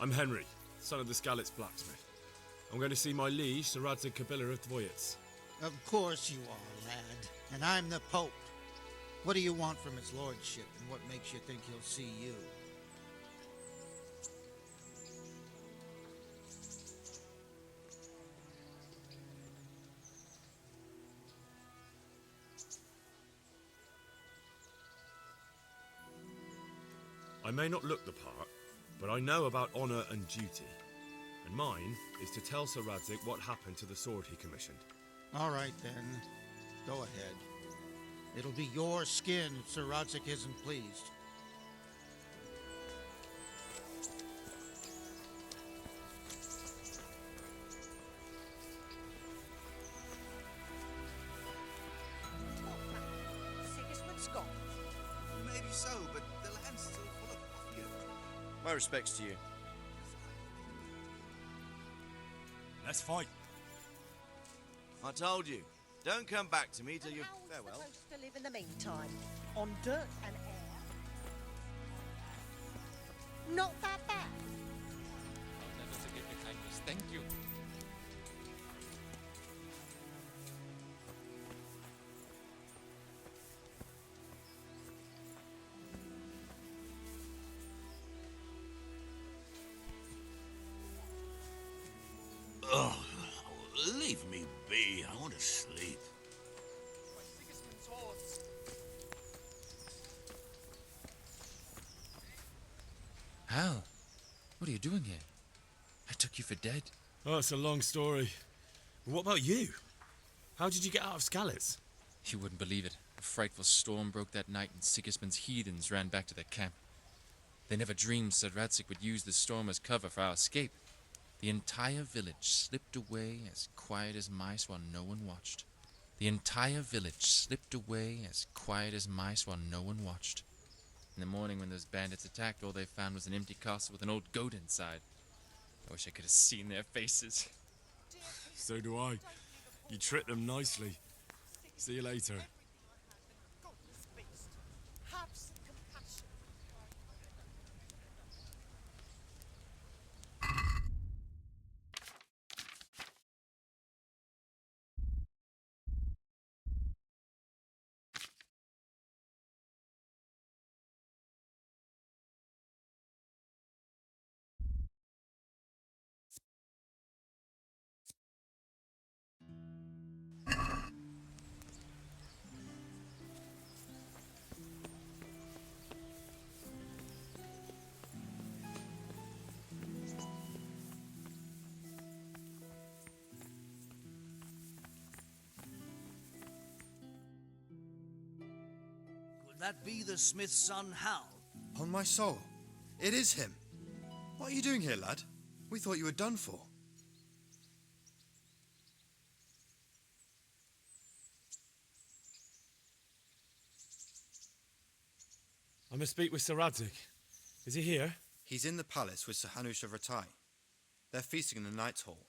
I'm Henry, son of the Skalitz blacksmith. I'm going to see my liege, Sir Radzig Kabiller of Dvoyitz. Of course you are, lad. And I'm the Pope. What do you want from his lordship, and what makes you think he'll see you? I may not look the part, but I know about honour and duty. And mine is to tell Sir Radzig what happened to the sword he commissioned. All right, then. Go ahead. It'll be your skin if Sir Radzig isn't pleased. Sigismund's gone. Maybe so, but the land's still full of mafia. My respects to you. Let's fight. I told you. Don't come back to me till you... How's Farewell. supposed to live in the meantime? On dirt and air? Not that bad. I'll never forget your kindness. Thank you. Oh, leave me be. I want to sleep. Hal, what are you doing here? I took you for dead. Oh, it's a long story. But what about you? How did you get out of Skalitz? You wouldn't believe it. A frightful storm broke that night and Sigismund's heathens ran back to their camp. They never dreamed Sir Radzig would use the storm as cover for our escape. The entire village slipped away as quiet as mice while no one watched. The entire village slipped away as quiet as mice while no one watched. In the morning when those bandits attacked, all they found was an empty castle with an old goat inside. I wish I could have seen their faces. So do I. You tricked them nicely. See you later. Have some compassion. Could that be the smith's son, Hal? On my soul. It is him. What are you doing here, lad? We thought you were done for. I must speak with Sir Radzig. Is he here? He's in the palace with Sir Hanush of Ratai. They're feasting in the Knight's Hall.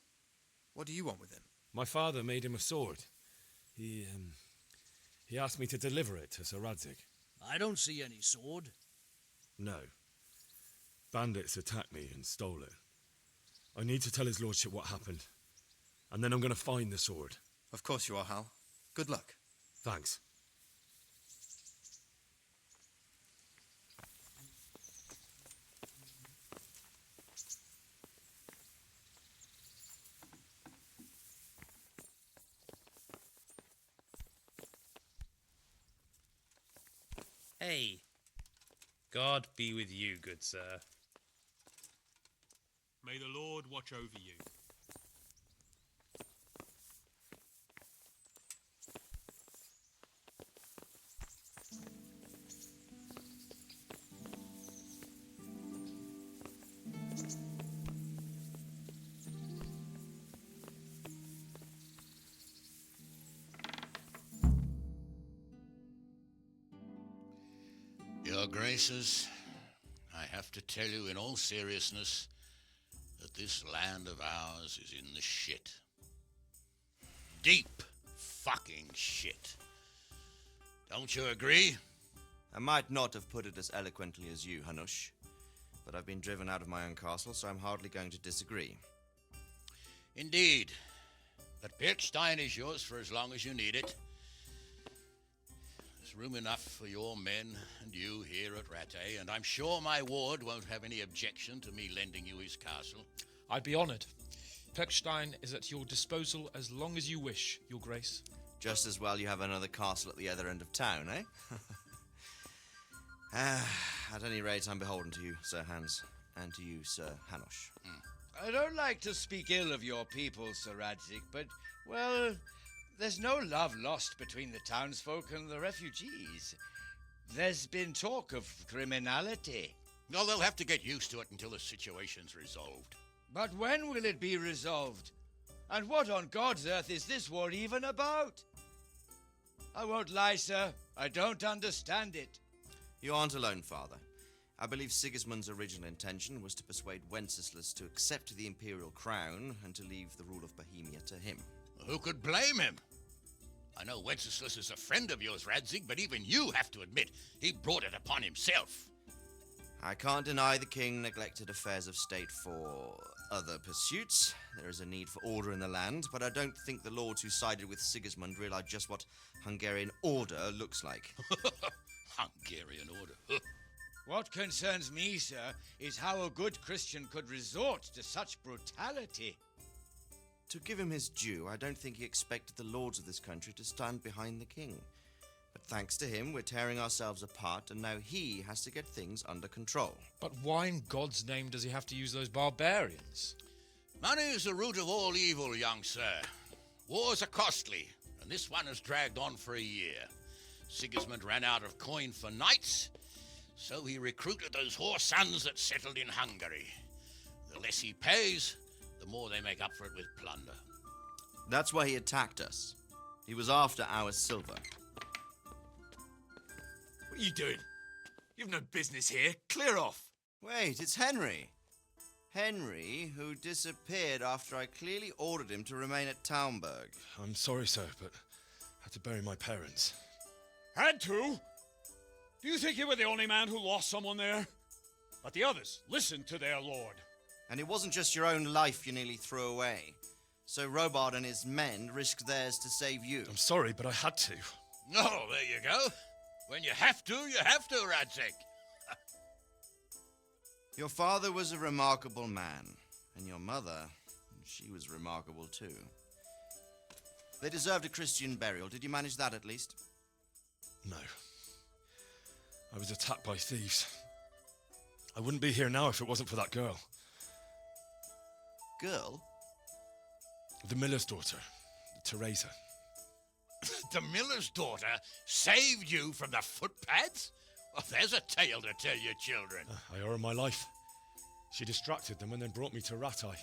What do you want with him? My father made him a sword. He asked me to deliver it to Sir Radzig. I don't see any sword. No. Bandits attacked me and stole it. I need to tell his lordship what happened. And then I'm going to find the sword. Of course you are, Hal. Good luck. Thanks. Hey, God be with you, good sir. May the Lord watch over you. Your Graces, I have to tell you in all seriousness that this land of ours is in the shit. Deep fucking shit. Don't you agree? I might not have put it as eloquently as you, Hanush, but I've been driven out of my own castle, so I'm hardly going to disagree. Indeed. But Birkstein is yours for as long as you need it. There's room enough for your men and you here at Rattay, and I'm sure my ward won't have any objection to me lending you his castle. I'd be honoured. Perkstein is at your disposal as long as you wish, Your Grace. Just as well you have another castle at the other end of town, eh? At any rate, I'm beholden to you, Sir Hans, and to you, Sir Hanush. I don't like to speak ill of your people, Sir Radzik, but, well, there's no love lost between the townsfolk and the refugees. There's been talk of criminality. Well, they'll have to get used to it until the situation's resolved. But when will it be resolved? And what on God's earth is this war even about? I won't lie, sir. I don't understand it. You aren't alone, Father. I believe Sigismund's original intention was to persuade Wenceslas to accept the imperial crown and to leave the rule of Bohemia to him. Who could blame him? I know Wenceslas is a friend of yours, Radzig, but even you have to admit he brought it upon himself. I can't deny the king neglected affairs of state for other pursuits. There is a need for order in the land, but I don't think the lords who sided with Sigismund realized just what Hungarian order looks like. Hungarian order? What concerns me, sir, is how a good Christian could resort to such brutality. To give him his due, I don't think he expected the lords of this country to stand behind the king. But thanks to him, we're tearing ourselves apart, and now he has to get things under control. But why in God's name does he have to use those barbarians? Money is the root of all evil, young sir. Wars are costly, and this one has dragged on for a year. Sigismund ran out of coin for knights, so he recruited those whore sons that settled in Hungary. The less he pays, the more they make up for it with plunder. That's why he attacked us. He was after our silver. What are you doing? You've no business here. Clear off. Wait, it's Henry. Henry, who disappeared after I clearly ordered him to remain at Taunberg. I'm sorry, sir, but I had to bury my parents. Had to? Do you think you were the only man who lost someone there? But the others listened to their lord. And it wasn't just your own life you nearly threw away. So Robard and his men risked theirs to save you. I'm sorry, but I had to. Oh, there you go. When you have to, Radzig. Your father was a remarkable man, and your mother, she was remarkable too. They deserved a Christian burial. Did you manage that at least? No. I was attacked by thieves. I wouldn't be here now if it wasn't for that girl. Girl? The miller's daughter, Teresa. The miller's daughter saved you from the footpads? Well, there's a tale to tell your children. I owe her my life. She distracted them and then brought me to Rattay.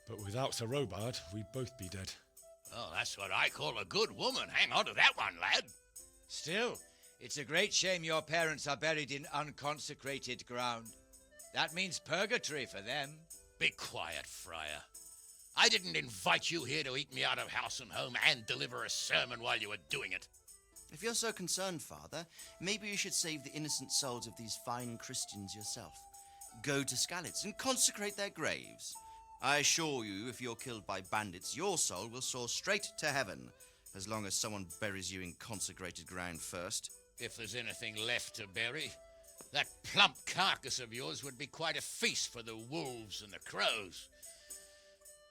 But without Sir Robard, we'd both be dead. Oh, that's what I call a good woman. Hang on to that one, lad. Still, it's a great shame your parents are buried in unconsecrated ground. That means purgatory for them. Be quiet, Friar. I didn't invite you here to eat me out of house and home and deliver a sermon while you were doing it. If you're so concerned, Father, maybe you should save the innocent souls of these fine Christians yourself. Go to Skalitz and consecrate their graves. I assure you, if you're killed by bandits, your soul will soar straight to heaven, as long as someone buries you in consecrated ground first. If there's anything left to bury, that plump carcass of yours would be quite a feast for the wolves and the crows.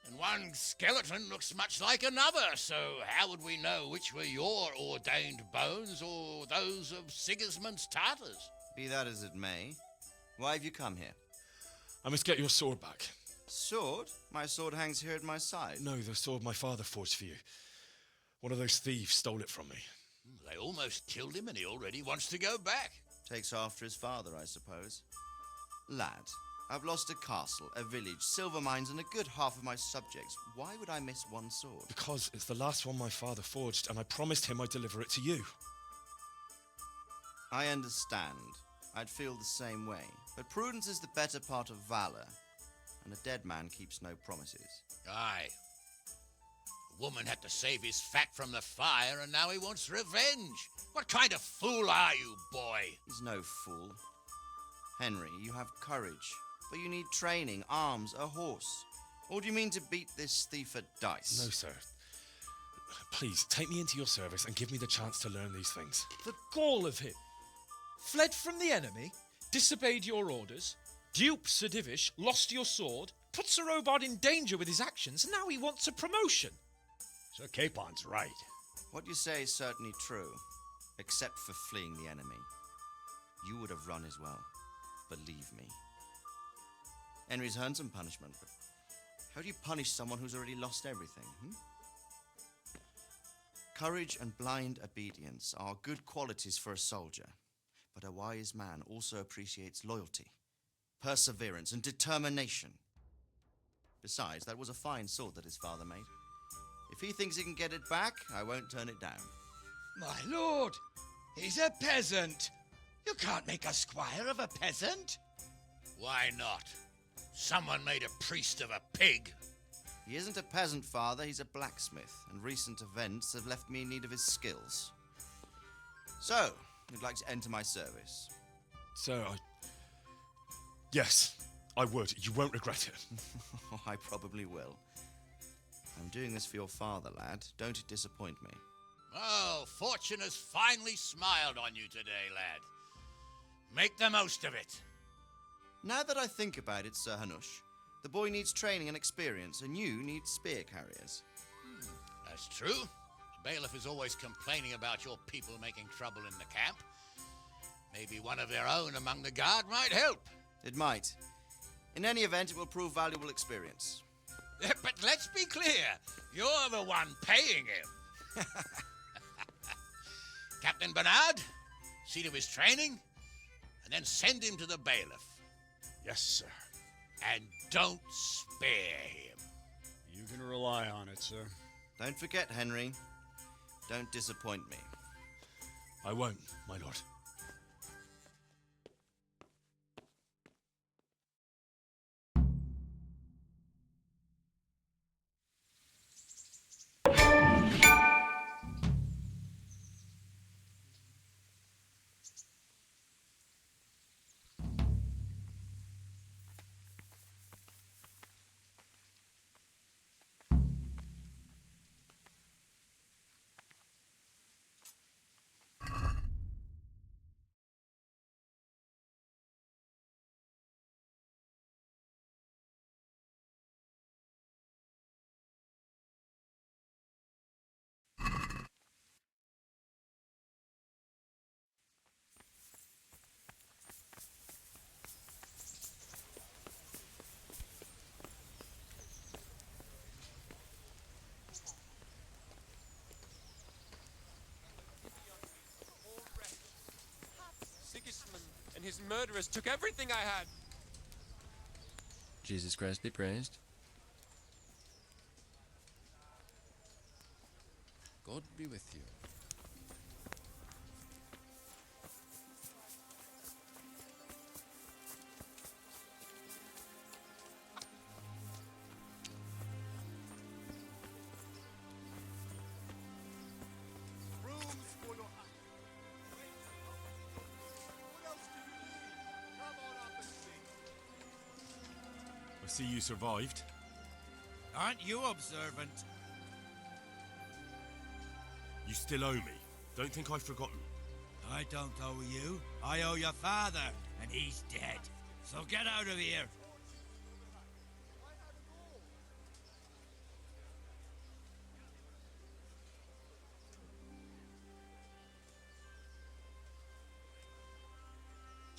And one skeleton looks much like another, so how would we know which were your ordained bones or those of Sigismund's Tartars? Be that as it may, why have you come here? I must get your sword back. Sword? My sword hangs here at my side. No, the sword my father forged for you. One of those thieves stole it from me. They almost killed him and he already wants to go back. Takes after his father, I suppose. Lad, I've lost a castle, a village, silver mines, and a good half of my subjects. Why would I miss one sword? Because it's the last one my father forged, and I promised him I'd deliver it to you. I understand. I'd feel the same way. But prudence is the better part of valor, and a dead man keeps no promises. Aye. The woman had to save his fat from the fire, and now he wants revenge. What kind of fool are you, boy? He's no fool. Henry, you have courage, but you need training, arms, a horse. Or do you mean to beat this thief at dice? No, sir. Please, take me into your service and give me the chance to learn these things. The gall of him. Fled from the enemy, disobeyed your orders, duped Sir Divish, lost your sword, put Sir Robard in danger with his actions, and now he wants a promotion. Sir Capon's right. What you say is certainly true, except for fleeing the enemy. You would have run as well, believe me. Henry's earned some punishment, but how do you punish someone who's already lost everything? Courage and blind obedience are good qualities for a soldier, but a wise man also appreciates loyalty, perseverance, and determination. Besides, that was a fine sword that his father made. If he thinks he can get it back, I won't turn it down. My lord, he's a peasant. You can't make a squire of a peasant. Why not? Someone made a priest of a pig. He isn't a peasant, father. He's a blacksmith, and recent events have left me in need of his skills. So, you'd like to enter my service? Sir, Yes, I would. You won't regret it. I probably will. I'm doing this for your father, lad. Don't disappoint me. Oh, fortune has finally smiled on you today, lad. Make the most of it. Now that I think about it, Sir Hanush, the boy needs training and experience, and you need spear carriers. That's true. The bailiff is always complaining about your people making trouble in the camp. Maybe one of their own among the guard might help. It might. In any event, it will prove valuable experience. But let's be clear. You're the one paying him. Captain Bernard, see to his training, and then send him to the bailiff. Yes, sir. And don't spare him. You can rely on it, sir. Don't forget, Henry. Don't disappoint me. I won't, my lord. And his murderers took everything I had. Jesus Christ be praised. God be with you. I see you survived. Aren't you observant? You still owe me. Don't think I've forgotten. I don't owe you. I owe your father, and he's dead. So get out of here.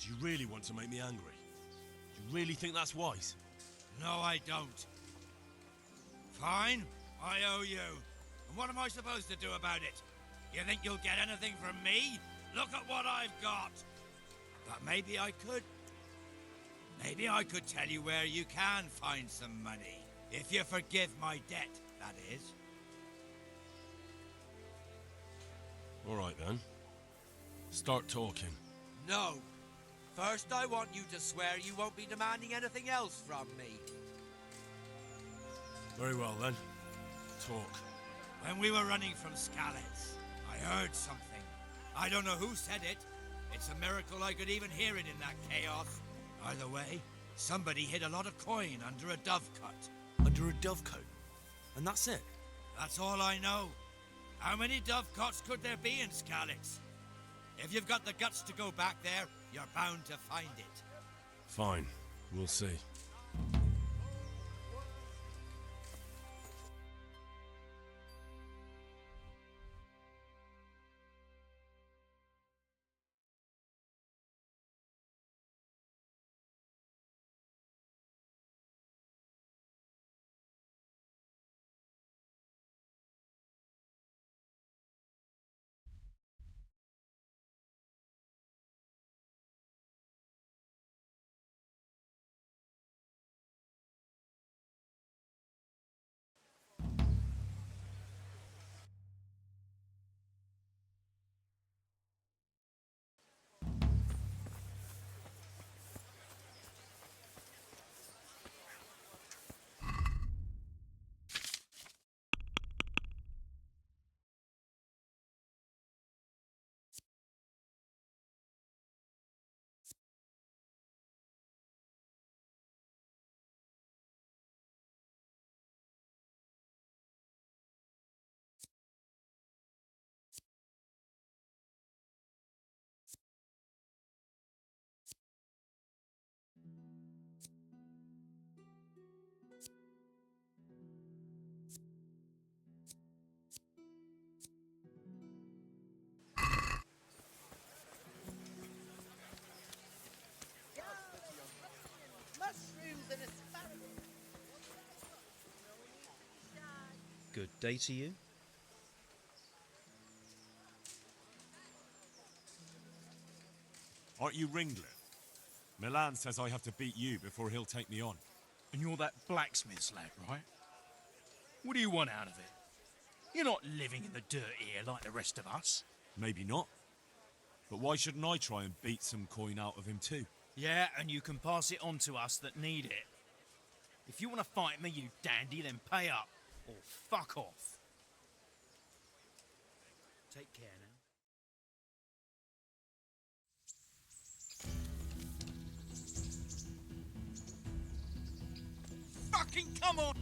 Do you really want to make me angry? Do you really think that's wise? No, I don't. Fine, I owe you. And what am I supposed to do about it? You think you'll get anything from me? Look at what I've got. But maybe I could. Maybe I could tell you where you can find some money. If you forgive my debt, that is. All right, then. Start talking. No. First, I want you to swear you won't be demanding anything else from me. Very well, then. Talk. When we were running from Skalitz, I heard something. I don't know who said it. It's a miracle I could even hear it in that chaos. By the way, somebody hid a lot of coin under a dovecote. Under a dovecote? And that's it? That's all I know. How many dovecotes could there be in Skalitz? If you've got the guts to go back there, you're bound to find it. Fine. We'll see. Mushrooms and asparagus. Good day to you. Aren't you Ringlet? Milan says I have to beat you before he'll take me on. And you're that blacksmith's lad, right? What do you want out of it? You're not living in the dirt here like the rest of us. Maybe not. But why shouldn't I try and beat some coin out of him too? Yeah, and you can pass it on to us that need it. If you want to fight me, you dandy, then pay up. Or fuck off. Take care now. Fucking come on!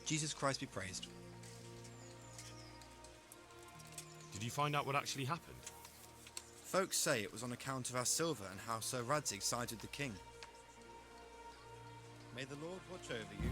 Jesus Christ be praised. Did you find out what actually happened? Folks say it was on account of our silver and how Sir Radzig sided with the king. May the Lord watch over you.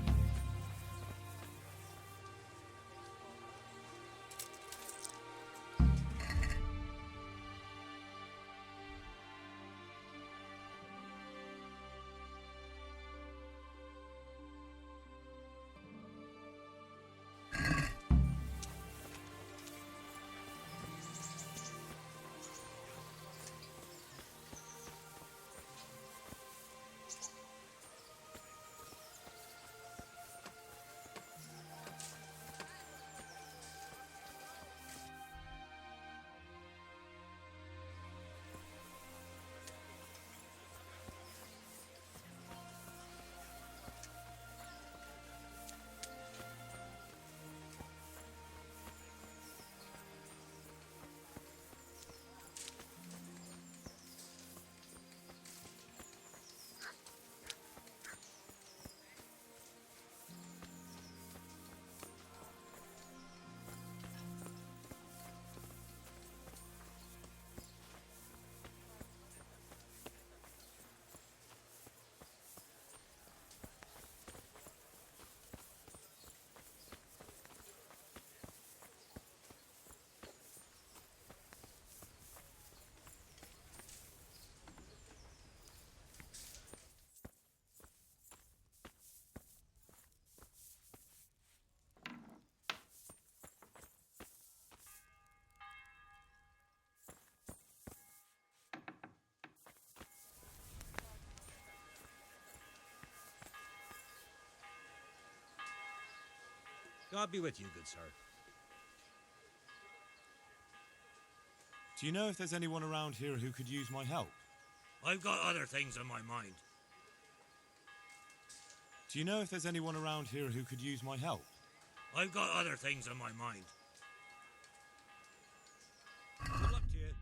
God be with you, good sir. Do you know if there's anyone around here who could use my help? I've got other things on my mind. Do you know if there's anyone around here who could use my help? I've got other things on my mind. Good luck to you.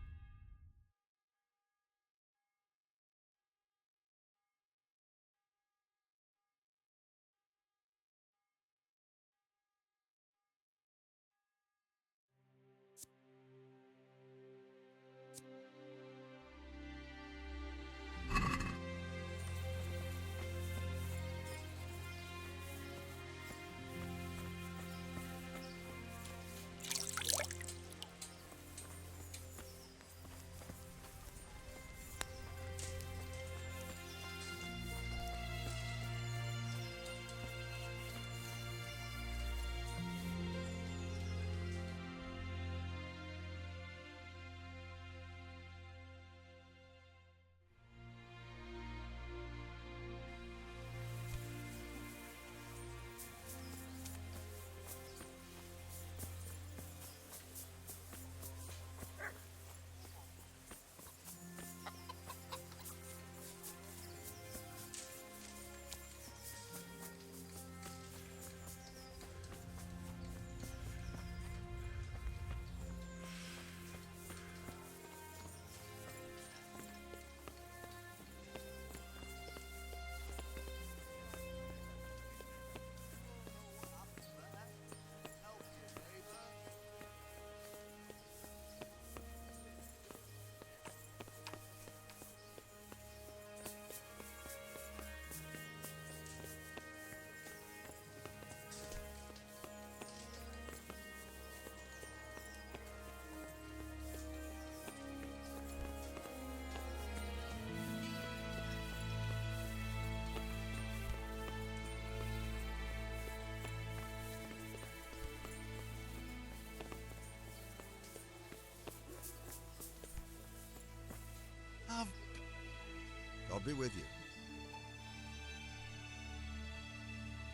God be with you.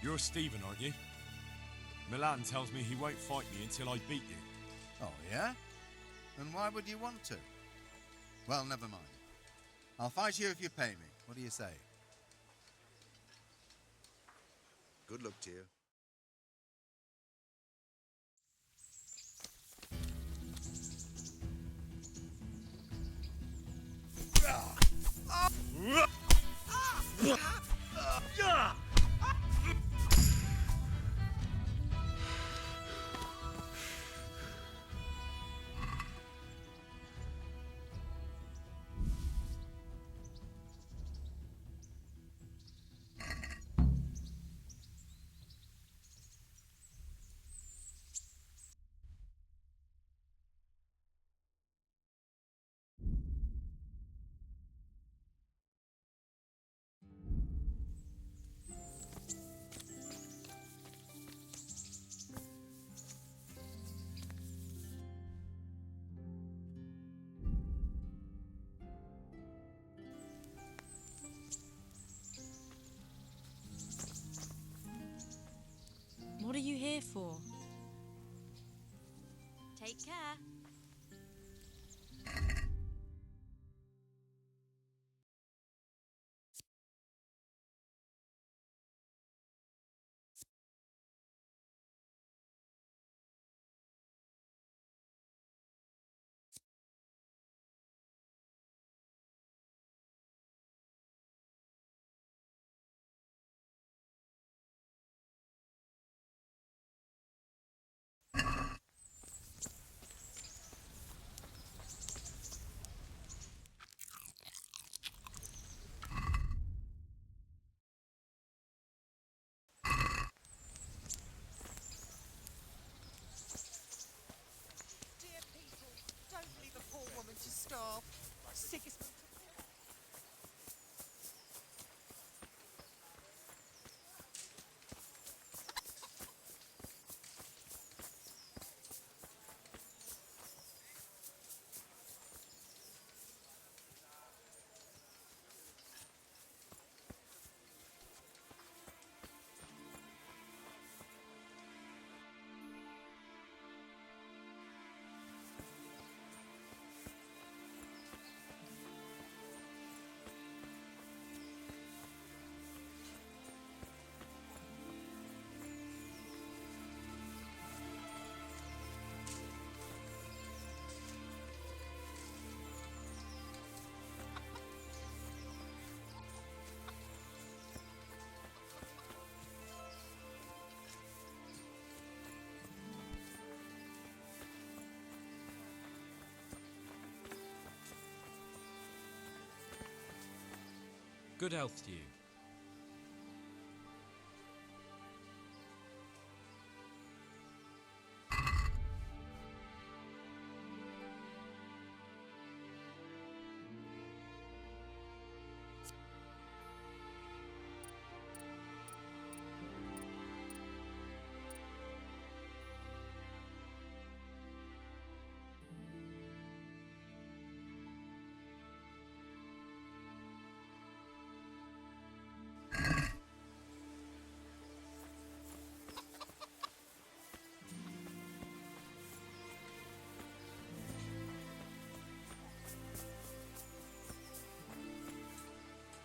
You're Stephen, aren't you? Milan tells me he won't fight me until I beat you. Oh, yeah? Then why would you want to? Well, never mind. I'll fight you if you pay me. What do you say? Good luck to you. here for? Take care. Dear people, don't leave a poor woman to starve. Sigismund. Good health to you.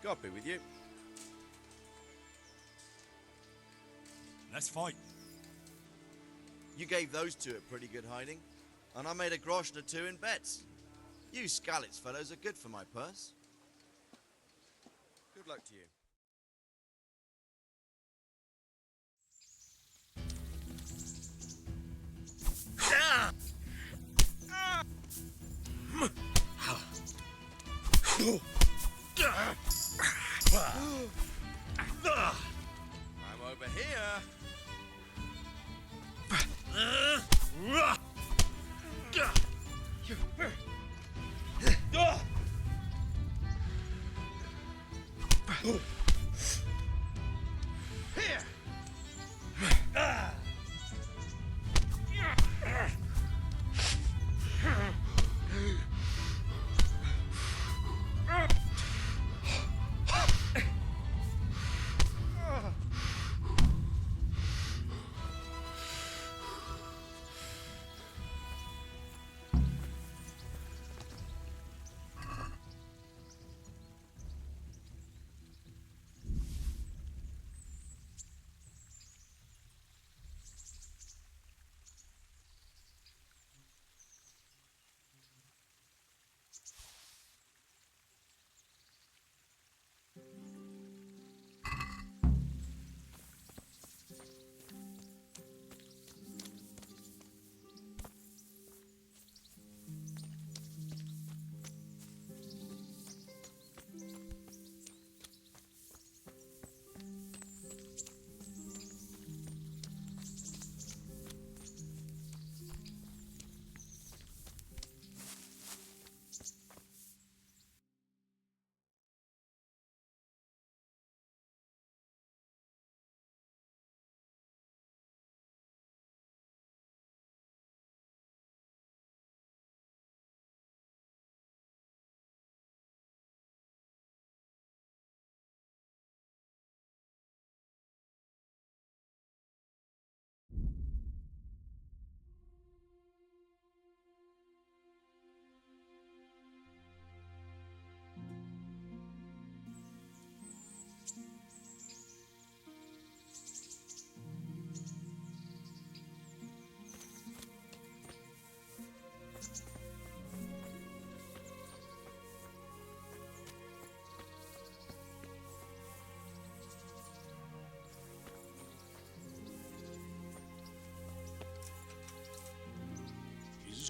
God be with you. Let's fight. You gave those two a pretty good hiding, and I made a groschen or two in bets. You Skalitz fellows are good for my purse. Good luck to you. I'm over here.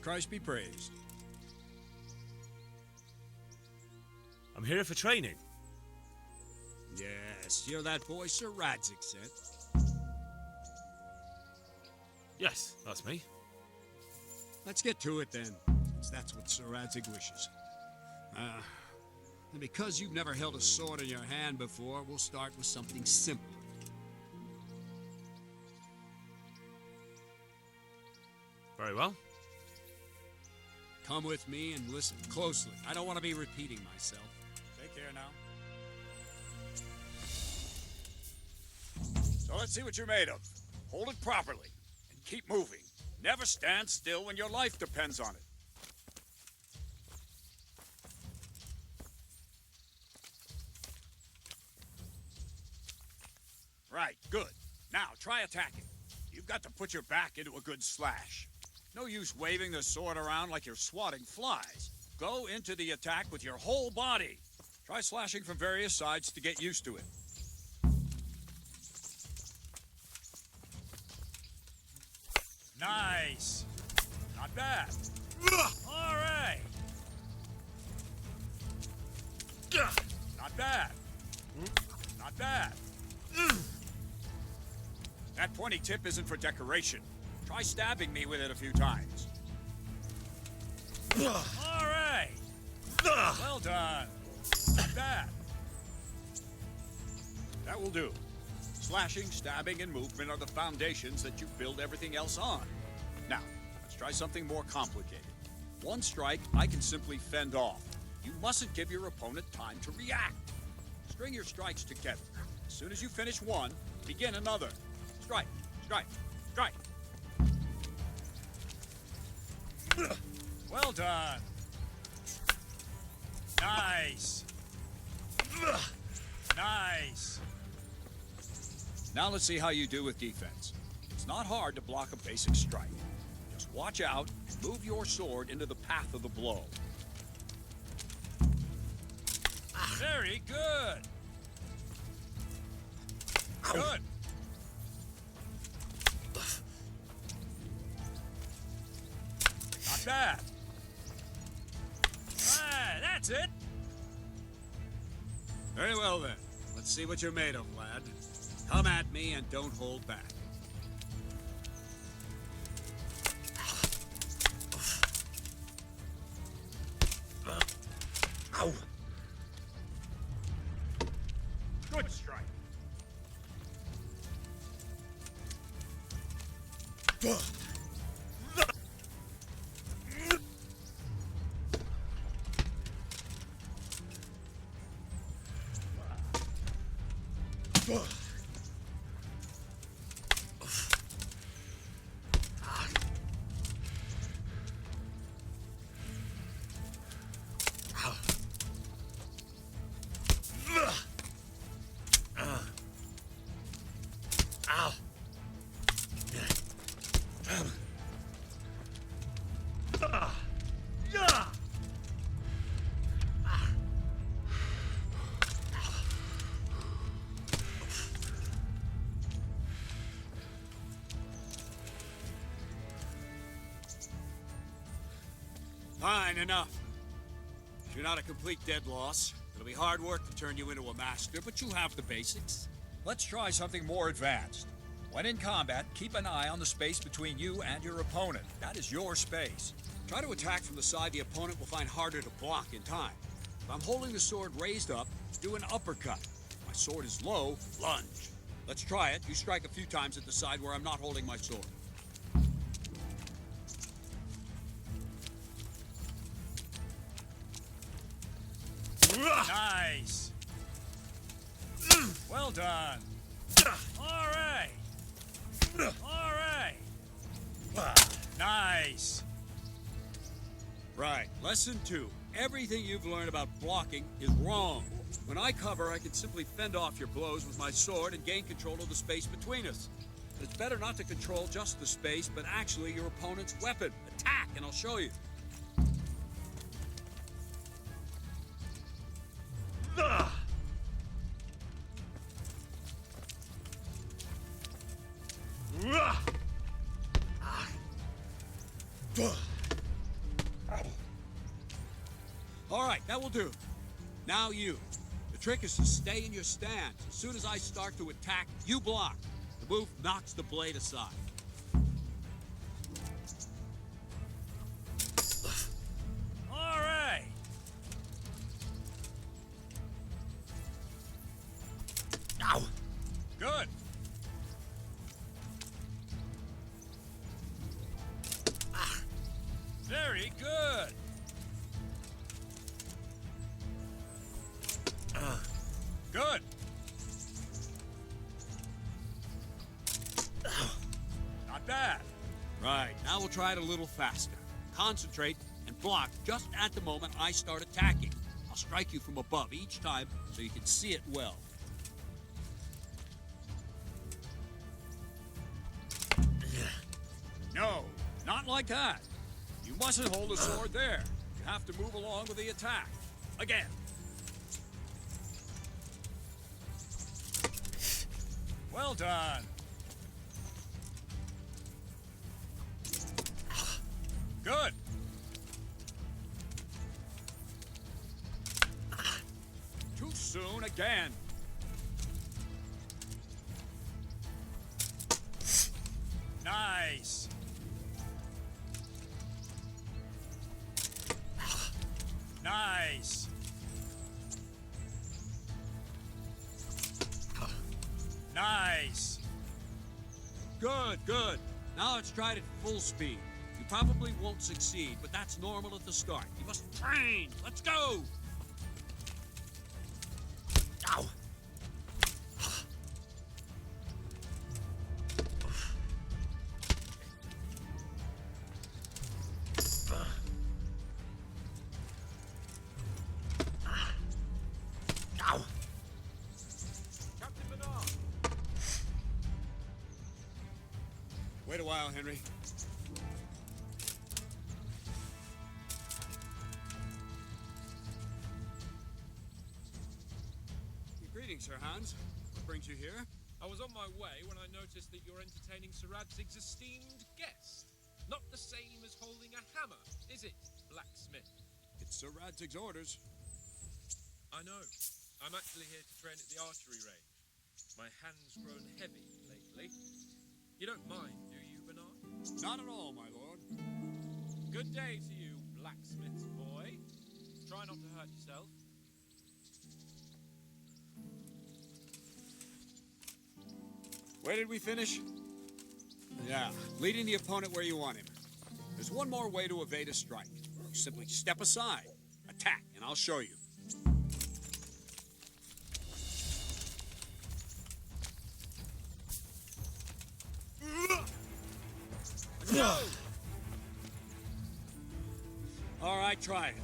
Christ be praised. I'm here for training. Yes, you're that boy Sir Radzig sent. Yes, that's me. Let's get to it then, since that's what Sir Radzig wishes. And because you've never held a sword in your hand before, we'll start with something simple. Very well. Come with me and listen closely. I don't want to be repeating myself. Take care now. So let's see what you're made of. Hold it properly and keep moving. Never stand still when your life depends on it. Right, good. Now try attacking. You've got to put your back into a good slash. No use waving the sword around like you're swatting flies. Go into the attack with your whole body. Try slashing from various sides to get used to it. Nice. Not bad. All right. Not bad. Not bad. That pointy tip isn't for decoration. Try stabbing me with it a few times. All right. Well done. Not bad. That will do. Slashing, stabbing, and movement are the foundations that you build everything else on. Now, let's try something more complicated. One strike, I can simply fend off. You mustn't give your opponent time to react. String your strikes together. As soon as you finish one, begin another. Strike, strike, strike. Well done. Nice. Nice. Now let's see how you do with defense. It's not hard to block a basic strike. Just watch out and move your sword into the path of the blow. Very good. Good. Not bad. That's it. Very well then. Let's see what you're made of, lad. Come at me and don't hold back. Ow. Good strike. Fine, enough. You're not a complete dead loss. It'll be hard work to turn you into a master, but you have the basics. Let's try something more advanced. When in combat, keep an eye on the space between you and your opponent. That is your space. Try to attack from the side the opponent will find harder to block in time. If I'm holding the sword raised up, do an uppercut. If my sword is low, lunge. Let's try it. You strike a few times at the side where I'm not holding my sword. Nice. Well done. All right. All right. Nice. Right. Lesson 2. Everything you've learned about blocking is wrong. When I cover, I can simply fend off your blows with my sword and gain control of the space between us. But it's better not to control just the space, but actually your opponent's weapon. Attack, and I'll show you. All right, that will do. Now you. The trick is to stay in your stance. As soon as I start to attack, you block. The move knocks the blade aside. All right. Ow. Good. Very good. Good. Not bad. Right, now we'll try it a little faster. Concentrate and block just at the moment I start attacking. I'll strike you from above each time so you can see it well. No, not like that. You mustn't hold the sword there. You have to move along with the attack. Again. Well done. Good. Too soon again. Nice. Nice. Nice. Good, good. Now let's try it at full speed. You probably won't succeed, but that's normal at the start. You must train. Let's go. Ow. Wait a while, Henry. Greetings, Sir Hans. What brings you here? I was on my way when I noticed that you're entertaining Sir Radzig's esteemed guest. Not the same as holding a hammer, is it, blacksmith? It's Sir Radzig's orders. I know. I'm actually here to train at the archery range. My hand's grown heavy lately. You don't mind, do you, Bernard? Not at all, my lord. Good day to you, blacksmith boy. Try not to hurt yourself. Where did we finish? Yeah, leading the opponent where you want him. There's one more way to evade a strike. You simply step aside, attack, and I'll show you. No! All right, try it.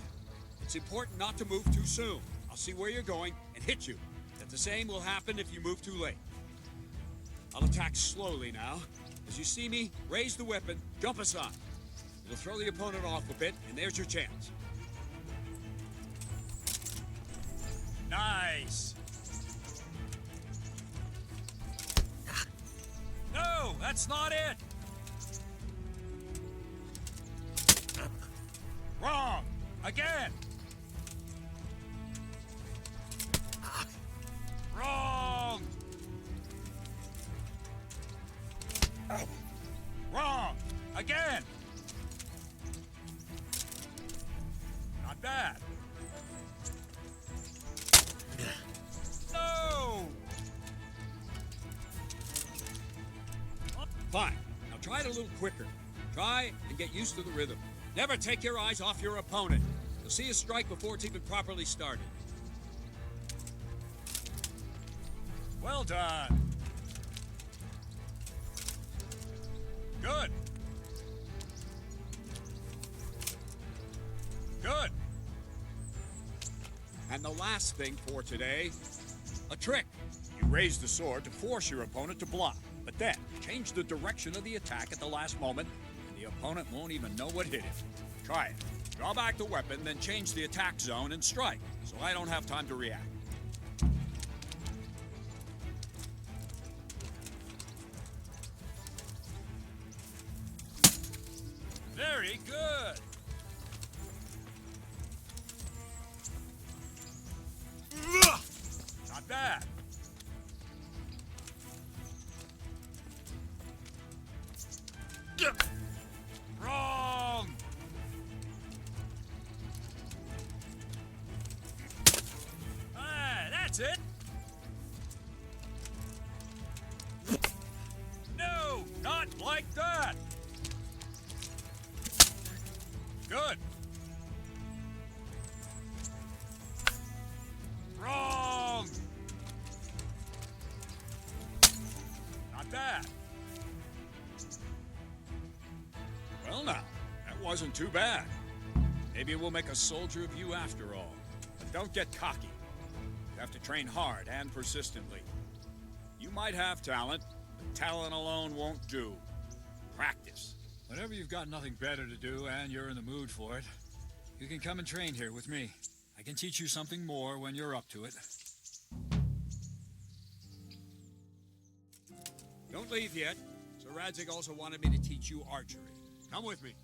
It's important not to move too soon. I'll see where you're going and hit you. But the same will happen if you move too late. I'll attack slowly now. As you see me, raise the weapon, jump aside. It'll throw the opponent off a bit, and there's your chance. Nice! No, that's not it! Wrong! Again! Wrong! Wrong! Again! Not bad. No! Fine. Now try it a little quicker. Try and get used to the rhythm. Never take your eyes off your opponent. You'll see a strike before it's even properly started. Well done. Good. Good. And the last thing for today, a trick. You raise the sword to force your opponent to block, but then change the direction of the attack at the last moment, and the opponent won't even know what hit him. Try it. Draw back the weapon, then change the attack zone and strike, so I don't have time to react. Very good. That's it? No, not like that. Good. Wrong. Not bad. Well now, that wasn't too bad. Maybe we'll make a soldier of you after all. But don't get cocky. You have to train hard and persistently. You might have talent, but talent alone won't do. Practice. Whenever you've got nothing better to do and you're in the mood for it, you can come and train here with me. I can teach you something more when you're up to it. Don't leave yet. Sir Radzig also wanted me to teach you archery. Come with me.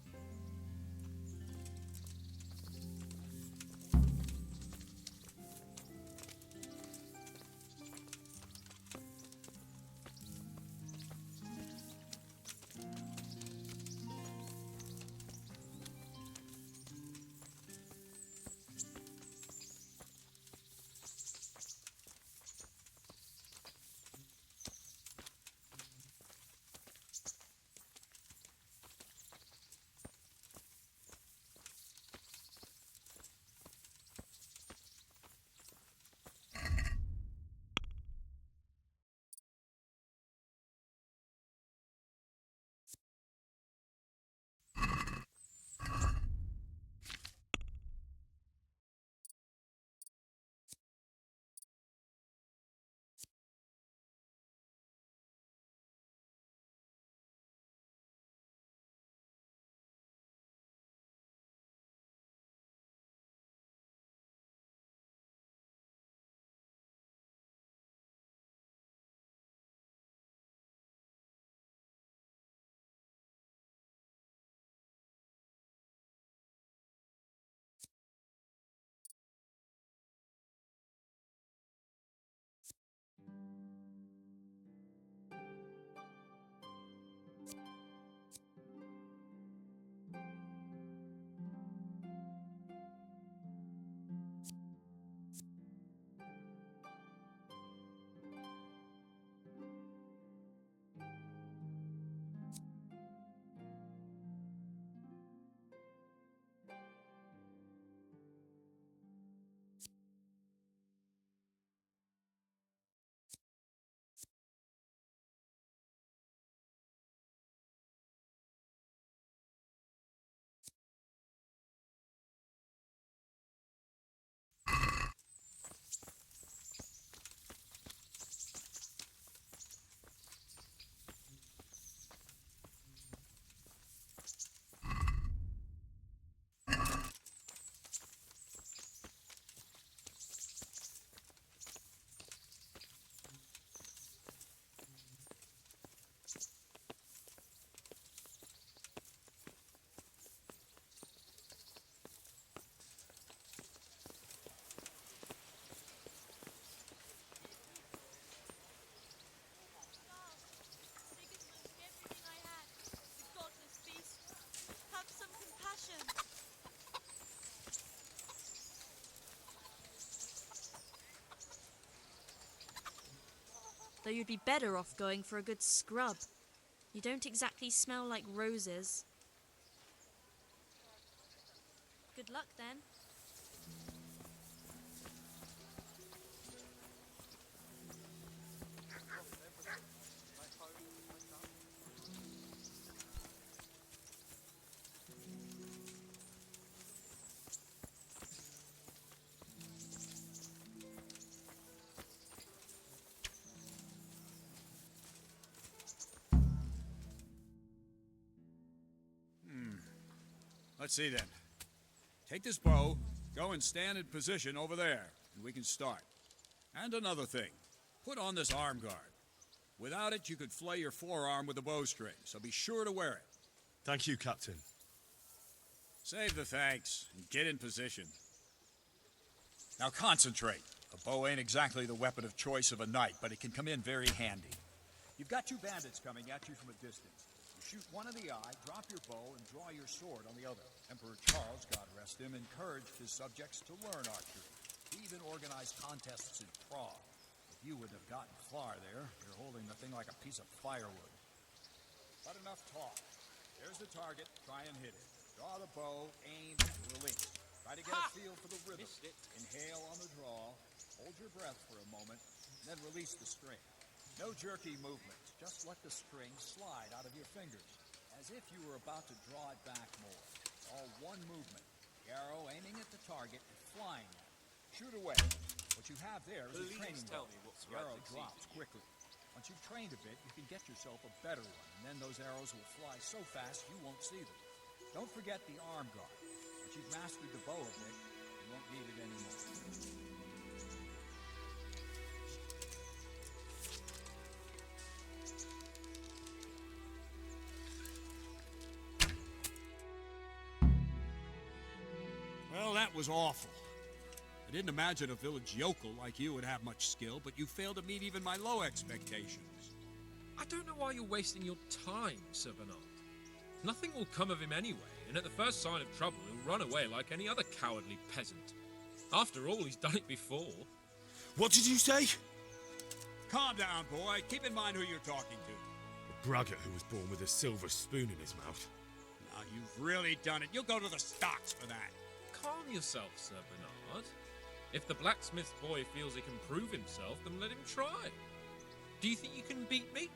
Though you'd be better off going for a good scrub. You don't exactly smell like roses. Good luck then. Let's see then. Take this bow, go and stand in position over there, and we can start. And another thing, put on this arm guard. Without it, you could flay your forearm with a bowstring, so be sure to wear it. Thank you, Captain. Save the thanks, and get in position. Now concentrate. A bow ain't exactly the weapon of choice of a knight, but it can come in very handy. You've got two bandits coming at you from a distance. Shoot one in the eye, drop your bow, and draw your sword on the other. Emperor Charles, God rest him, encouraged his subjects to learn archery. He He even organized contests in Prague. If you would have gotten far there, you're holding the thing like a piece of firewood. But enough talk. There's the target. Try and hit it. Draw the bow, aim, and release. Try to get a feel for the rhythm. Inhale on the draw. Hold your breath for a moment, then release the string. No jerky movements. Just let the string slide out of your fingers, as if you were about to draw it back more. It's all one movement. The arrow aiming at the target and flying at it. Shoot away. What you have there is a training bow. The arrow drops quickly. Once you've trained a bit, you can get yourself a better one, and then those arrows will fly so fast you won't see them. Don't forget the arm guard. Once you've mastered the bow a bit, you won't need it anymore. Well, that was awful. I didn't imagine a village yokel like you would have much skill, but you failed to meet even my low expectations. I don't know why you're wasting your time, Sir Bernard. Nothing will come of him anyway, and at the first sign of trouble, he'll run away like any other cowardly peasant. After all, he's done it before. What did you say? Calm down, boy. Keep in mind who you're talking to. A braggart who was born with a silver spoon in his mouth. Now, you've really done it. You'll go to the stocks for that. Calm yourself, Sir Bernard. If the blacksmith boy feels he can prove himself, then let him try. Do you think you can beat me?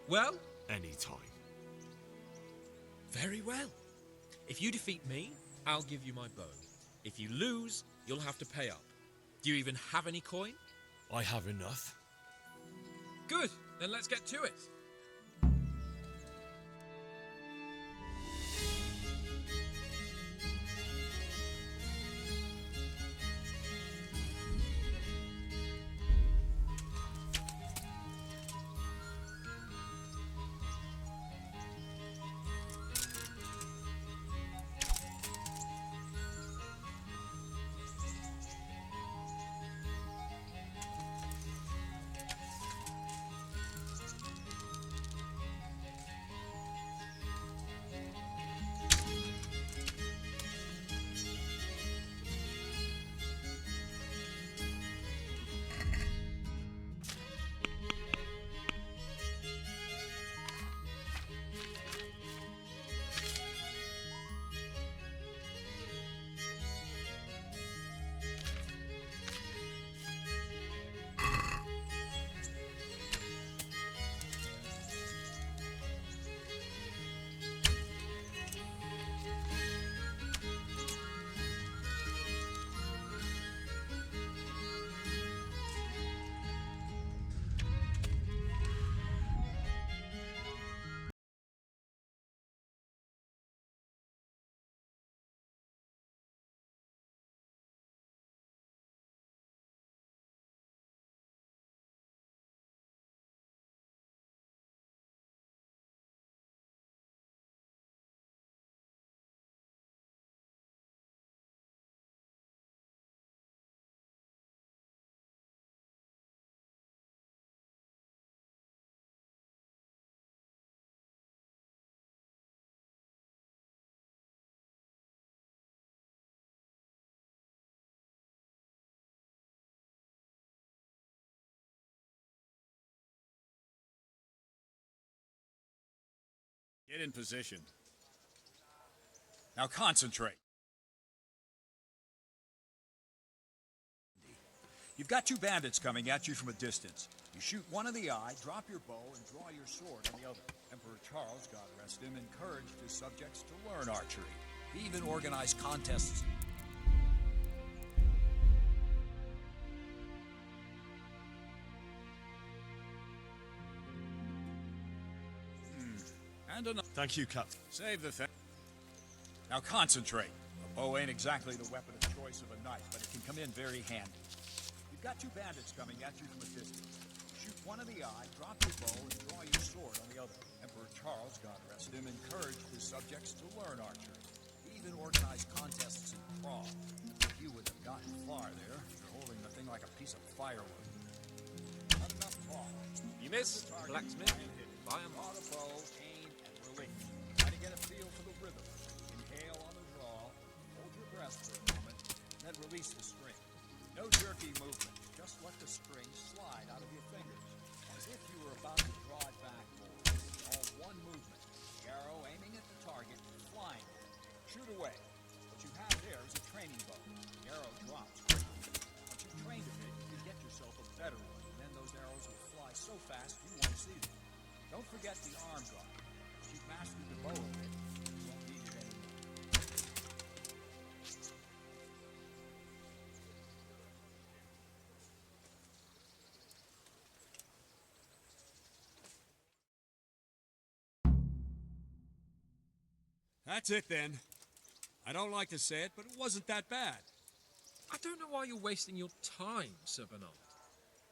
Well? Any time. Very well. If you defeat me, I'll give you my bow. If you lose, you'll have to pay up. Do you even have any coin? I have enough. Good, then let's get to it. Get in position. Now concentrate. You've got two bandits coming at you from a distance. You shoot one in the eye, drop your bow, and draw your sword on the other. Emperor Charles, God rest him, encouraged his subjects to learn archery. He even organized contests. And another. Thank you, Captain. Save the thing. Now concentrate. A bow ain't exactly the weapon of choice of a knight, but it can come in very handy. You've got two bandits coming at you from a distance. Shoot one in the eye, drop your bow, and draw your sword on the other. Emperor Charles, God rest him, encouraged his subjects to learn archery. He even organized contests in Prague. If you would have gotten far there, you're holding the thing like a piece of firewood. Not enough talk. You missed, blacksmith. Buy 'em. Draw the bow, aim, and release. Try to get a feel for the rhythm. Inhale on the draw. Hold your breath for a moment, and then release the string. No jerky arm guard. Once you've mastered the bow of it, you won't need it anymore. That's it then. I don't like to say it, but it wasn't that bad. I don't know why you're wasting your time, Sir Bernard.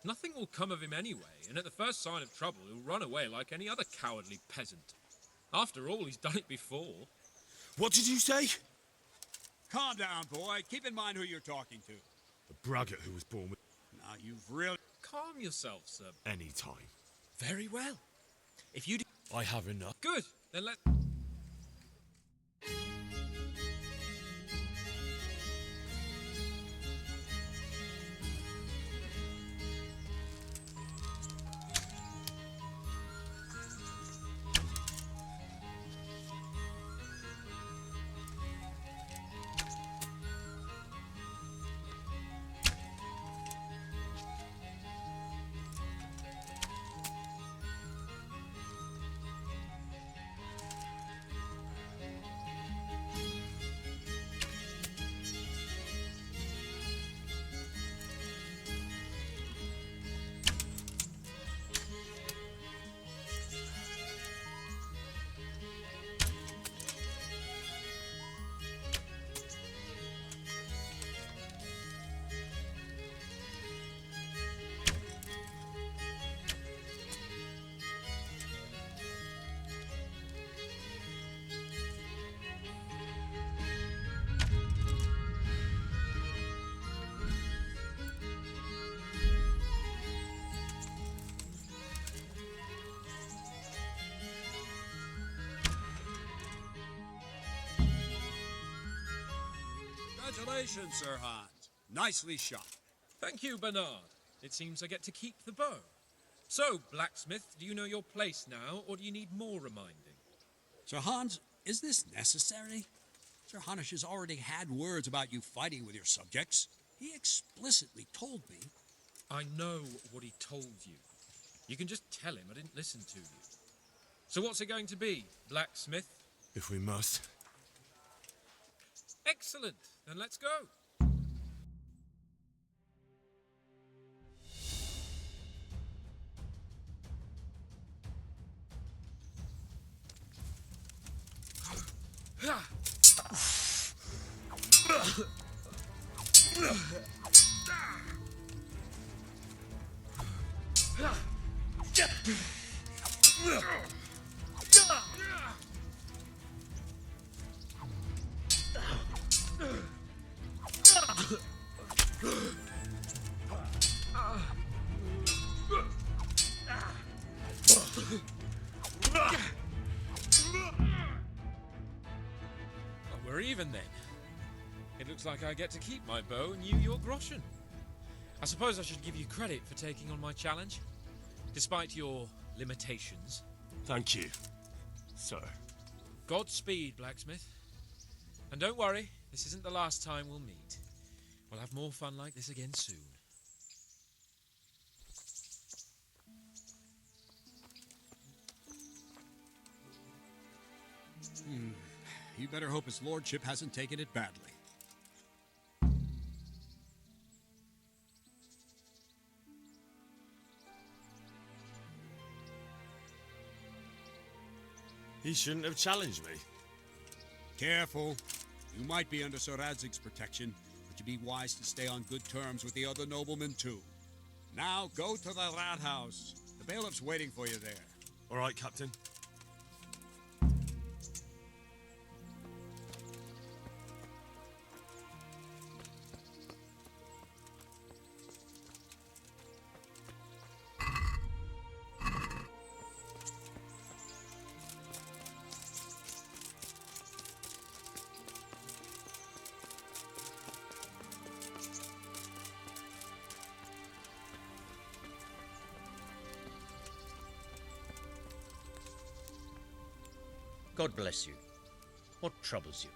Nothing will come of him anyway, and at the first sign of trouble, he'll run away like any other cowardly peasant. After all, he's done it before. What did you say? Calm down, boy. Keep in mind who you're talking to. The braggart who was born with... Now, you've really... Calm yourself, sir. Any time. Very well. If you do... I have enough. Good. Then let... Congratulations, Sir Hans. Nicely shot. Thank you, Bernard. It seems I get to keep the bow. So, blacksmith, do you know your place now, or do you need more reminding? Sir Hans, is this necessary? Sir Hanush has already had words about you fighting with your subjects. He explicitly told me. I know what he told you. You can just tell him I didn't listen to you. So what's it going to be, blacksmith? If we must. Excellent. Then let's go. We're even then. It looks like I get to keep my bow and you your groschen. I suppose I should give you credit for taking on my challenge, despite your limitations. Thank you, sir. Godspeed, blacksmith. And don't worry, this isn't the last time we'll meet. We'll have more fun like this again soon. You better hope his lordship hasn't taken it badly. He shouldn't have challenged me. Careful. You might be under Sir Radzig's protection, but you'd be wise to stay on good terms with the other noblemen too. Now go to the rat house. The bailiff's waiting for you there. All right, Captain. God bless you. What troubles you?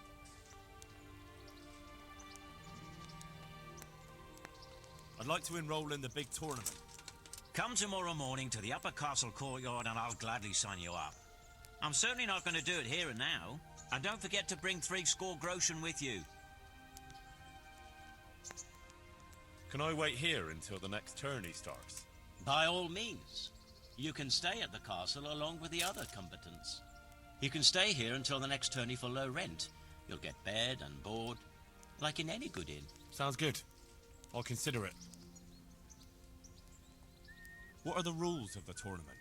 I'd like to enroll in the big tournament. Come tomorrow morning to the upper castle courtyard and I'll gladly sign you up. I'm certainly not going to do it here and now. And don't forget to bring 3 score groschen with you. Can I wait here until the next tourney starts? By all means. You can stay at the castle along with the other combatants. You can stay here until the next tourney for low rent. You'll get bed and board, like in any good inn. Sounds good. I'll consider it. What are the rules of the tournament?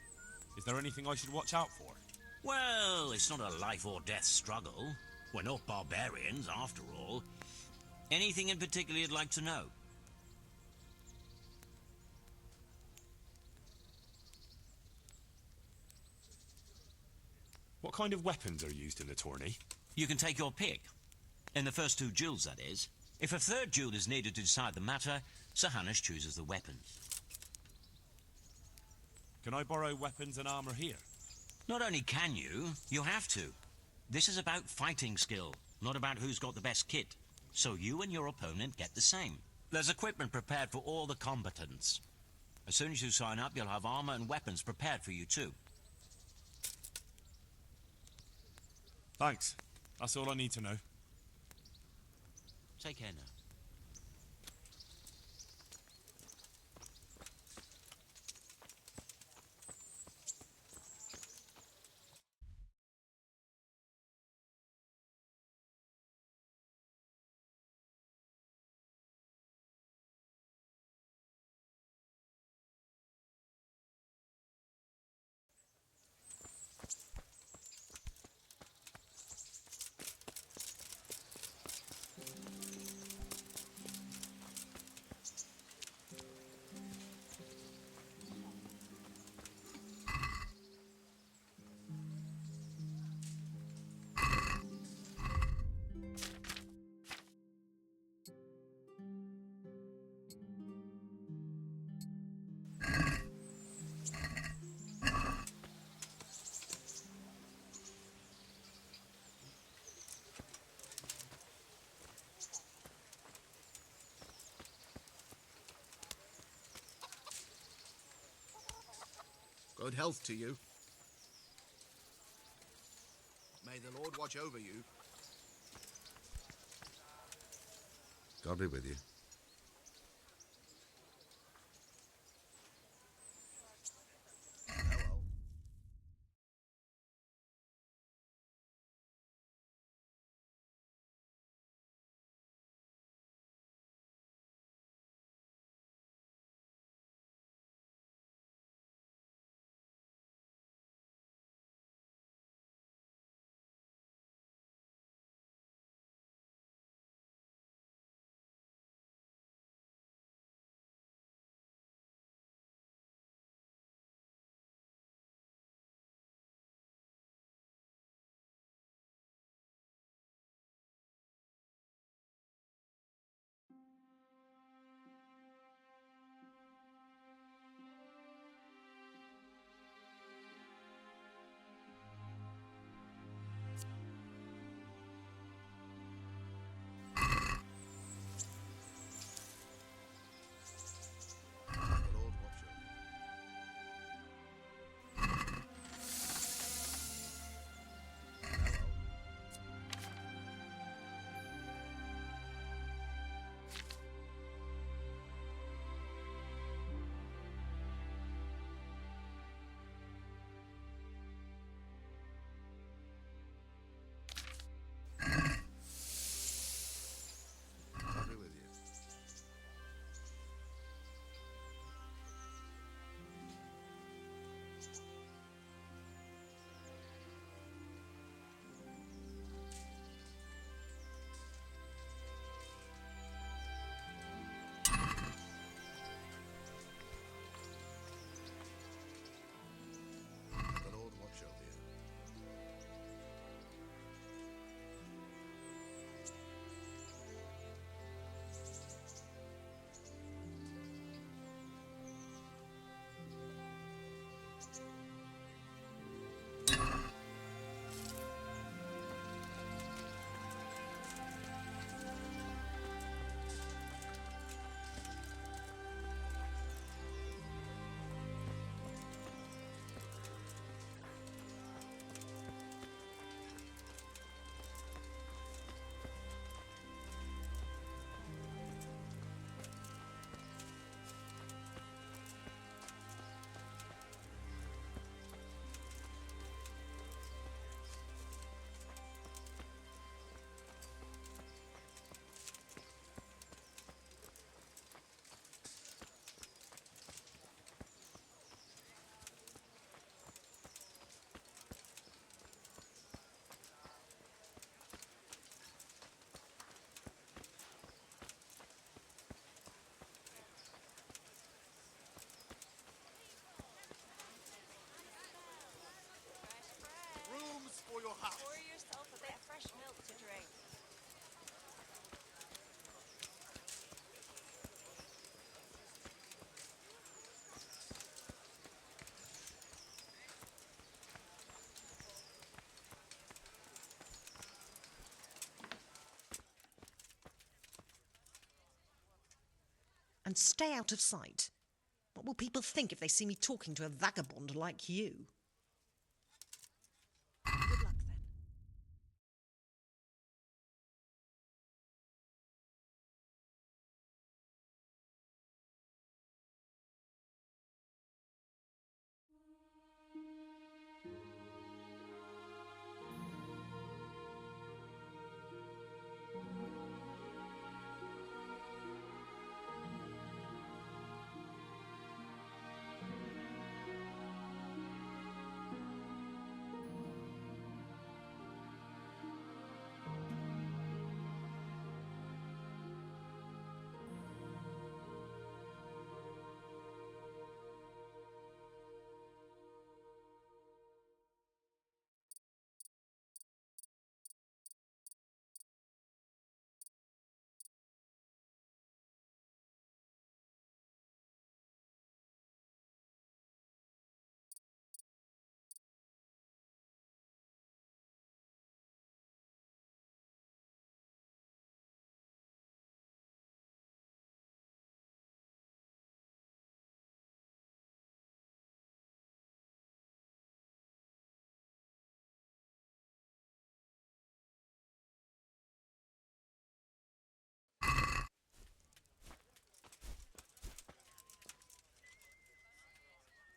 Is there anything I should watch out for? Well, it's not a life or death struggle. We're not barbarians, after all. Anything in particular you'd like to know? What kind of weapons are used in the tourney? You can take your pick. In the first 2 duels, that is. If a third duel is needed to decide the matter, Sir Hanush chooses the weapons. Can I borrow weapons and armor here? Not only can you, you have to. This is about fighting skill, not about who's got the best kit. So you and your opponent get the same. There's equipment prepared for all the combatants. As soon as you sign up, you'll have armor and weapons prepared for you too. Thanks. That's all I need to know. Take care now. Good health to you. May the Lord watch over you. God be with you. before your house. Pour yourself a bit of fresh milk to drink. And stay out of sight. What will people think if they see me talking to a vagabond like you? Good luck, then.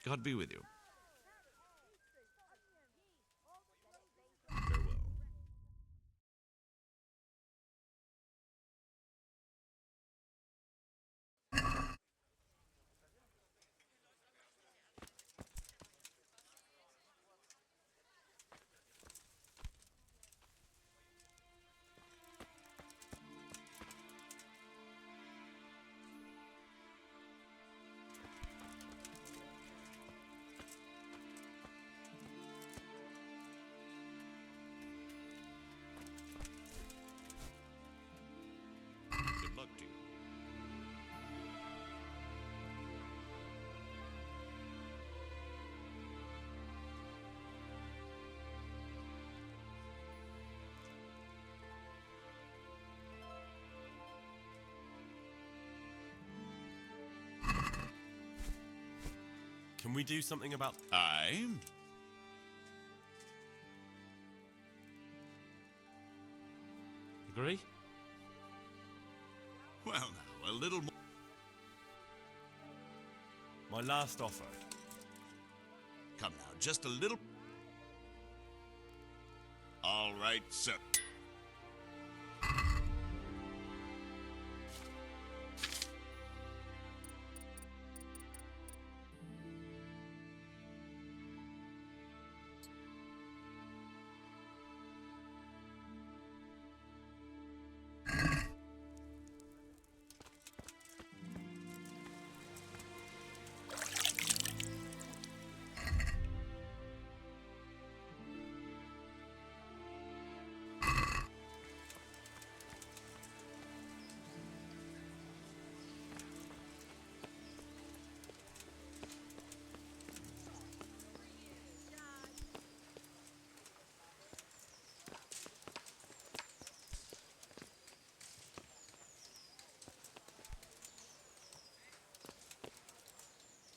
God be with you. Good luck to you. Can we do something about... Aye? Agree? Well, now, a little more. My last offer. Come now, just a little. All right, sir.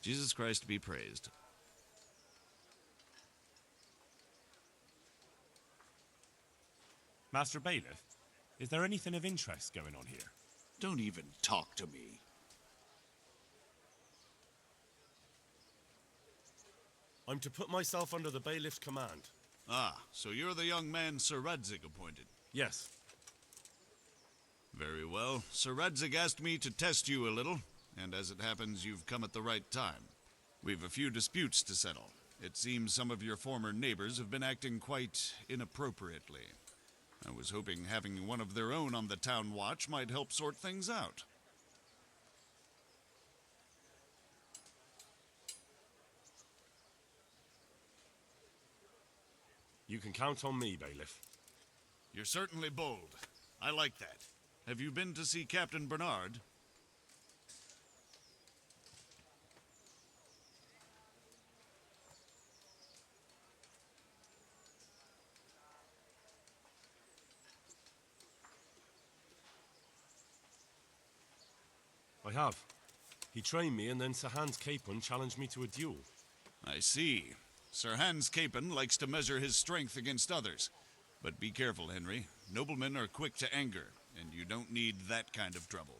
Jesus Christ be praised. Master Bailiff, is there anything of interest going on here? Don't even talk to me. I'm to put myself under the bailiff's command. Ah, so you're the young man Sir Radzig appointed. Yes. Very well. Sir Radzig asked me to test you a little, and as it happens, you've come at the right time. We've a few disputes to settle. It seems some of your former neighbors have been acting quite inappropriately. I was hoping having one of their own on the town watch might help sort things out. You can count on me, bailiff. You're certainly bold. I like that. Have you been to see Captain Bernard? I have. He trained me and then Sir Hans Capon challenged me to a duel. I see. Sir Hans Capon likes to measure his strength against others. But be careful, Henry. Noblemen are quick to anger, and you don't need that kind of trouble.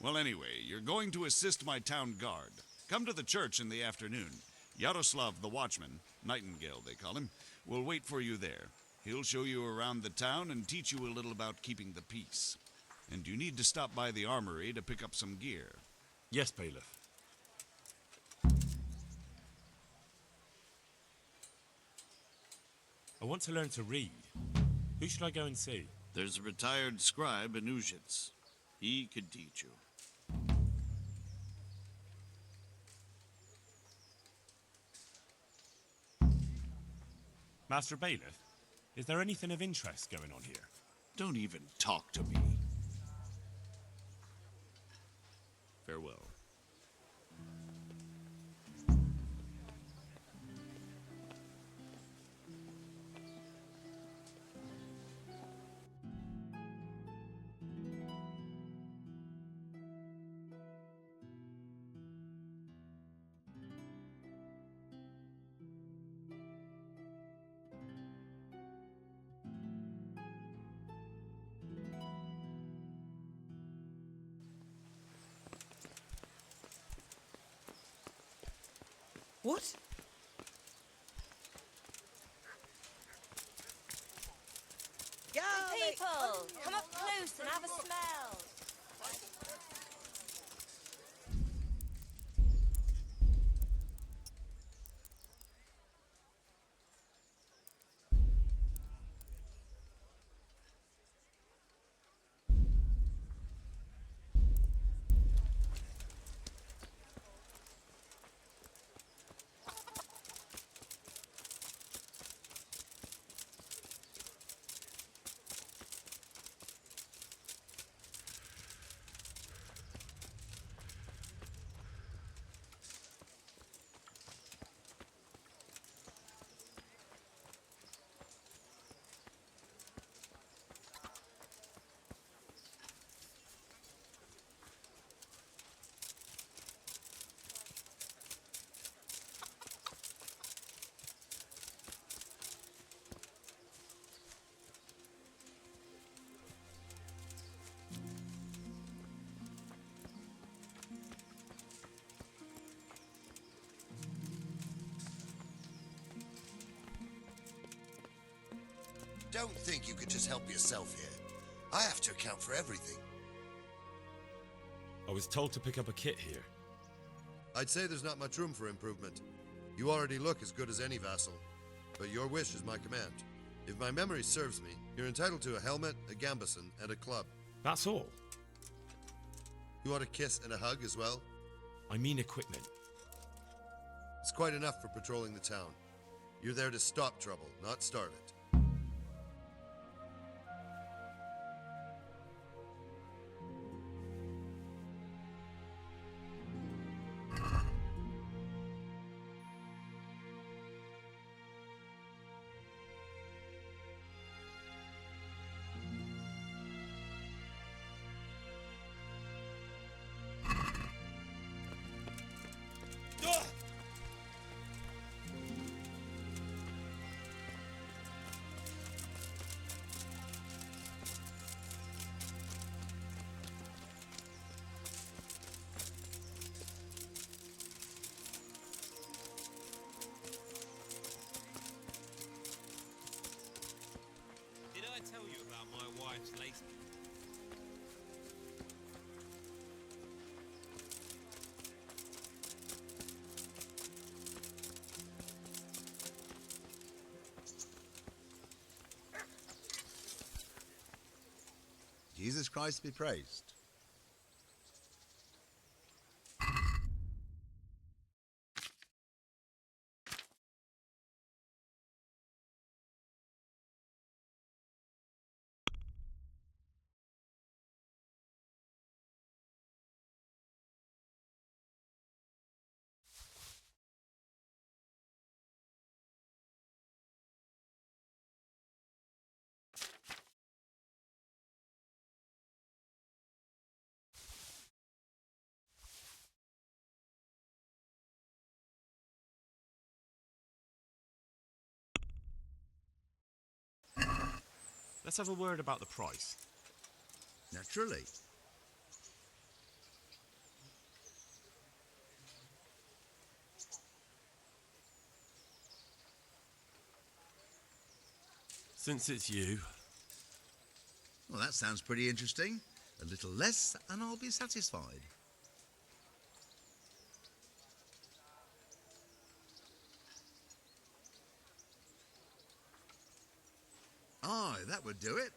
Well, anyway, you're going to assist my town guard. Come to the church in the afternoon. Yaroslav the watchman, Nightingale they call him, will wait for you there. He'll show you around the town and teach you a little about keeping the peace. And you need to stop by the armory to pick up some gear. Yes, bailiff. I want to learn to read. Who should I go and see? There's a retired scribe in Uzhitz. He could teach you. Master Bailiff, is there anything of interest going on here? Don't even talk to me. Farewell. What? People, come up close and have a smell. Don't think you could just help yourself here. I have to account for everything. I was told to pick up a kit here. I'd say there's not much room for improvement. You already look as good as any vassal, but your wish is my command. If my memory serves me, you're entitled to a helmet, a gambeson, and a club. That's all? You want a kiss and a hug as well? I mean equipment. It's quite enough for patrolling the town. You're there to stop trouble, not start it. Did I tell you about my wife's lace? Jesus Christ be praised. Let's have a word about the price. Naturally. Since it's you. Well, that sounds pretty interesting. A little less, and I'll be satisfied. Aye, that would do it.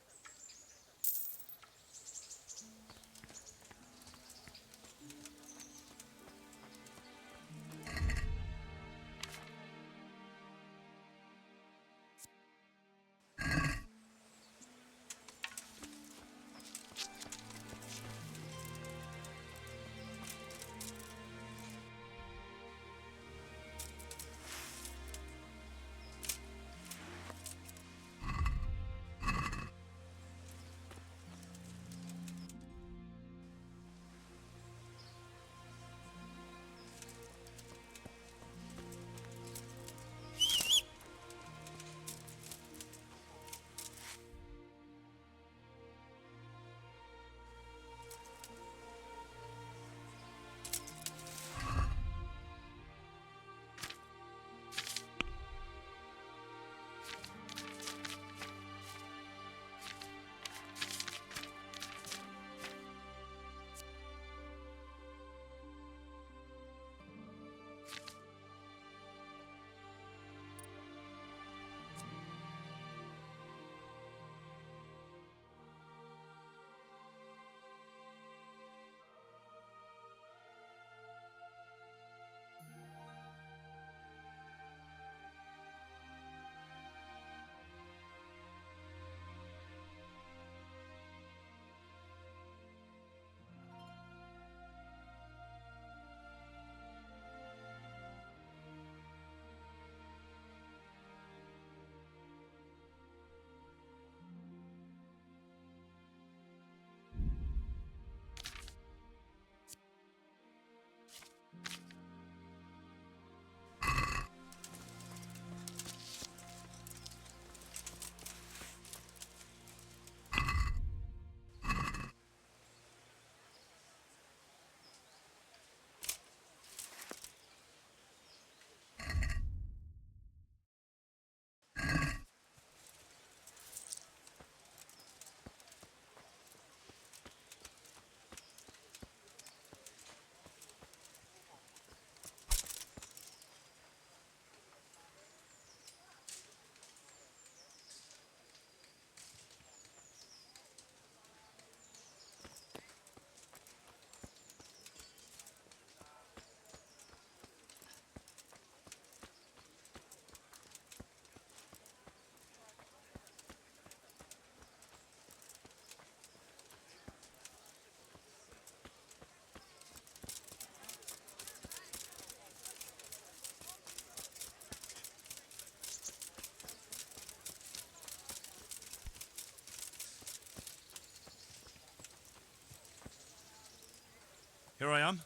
Here I am.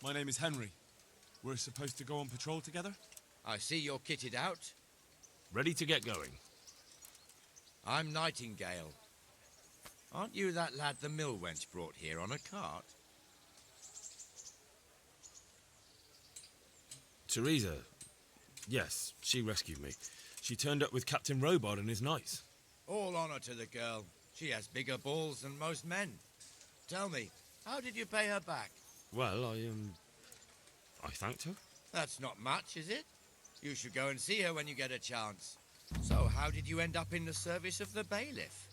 My name is Henry. We're supposed to go on patrol together? I see you're kitted out. Ready to get going. I'm Nightingale. Aren't you that lad the mill wench brought here on a cart? Teresa. Yes, she rescued me. She turned up with Captain Robard and his knights. All honor to the girl. She has bigger balls than most men. Tell me, how did you pay her back? Well, I thanked her. That's not much, is it? You should go and see her when you get a chance. So, how did you end up in the service of the bailiff?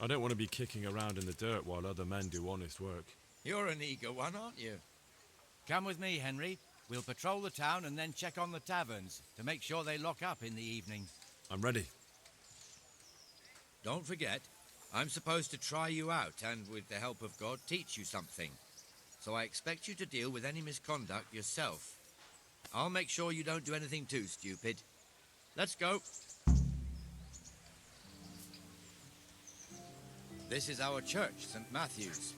I don't want to be kicking around in the dirt while other men do honest work. You're an eager one, aren't you? Come with me, Henry. We'll patrol the town and then check on the taverns to make sure they lock up in the evening. I'm ready. Don't forget, I'm supposed to try you out and, with the help of God, teach you something. So I expect you to deal with any misconduct yourself. I'll make sure you don't do anything too stupid. Let's go. This is our church, St. Matthew's.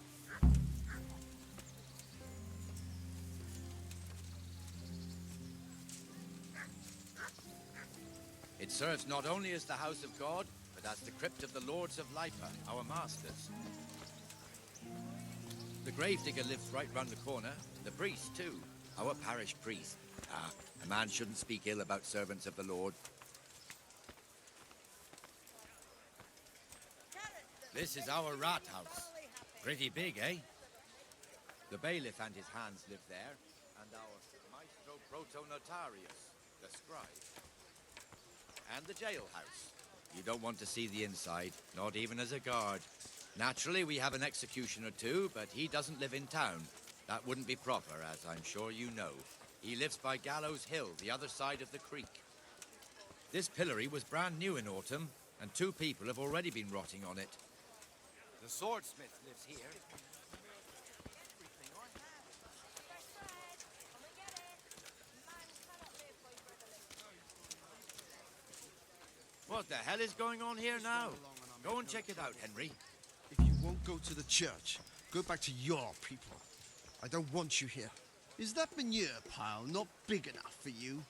It serves not only as the house of God, but as the crypt of the Lords of Lipa, our masters. The gravedigger lives right round the corner. The priest, too. Our parish priest. Ah, a man shouldn't speak ill about servants of the Lord. This is our rat house. Pretty big, eh? The bailiff and his hands live there, and our maestro protonotarius, the scribe. And the jailhouse. You don't want to see the inside, not even as a guard. Naturally, we have an executioner too, but he doesn't live in town. That wouldn't be proper, as I'm sure you know. He lives by Gallows Hill, the other side of the creek. This pillory was brand new in autumn, and 2 people have already been rotting on it. The swordsmith lives here. What the hell is going on here now? Go and check it out, Henry. If you won't go to the church, go back to your people. I don't want you here. Is that manure pile not big enough for you?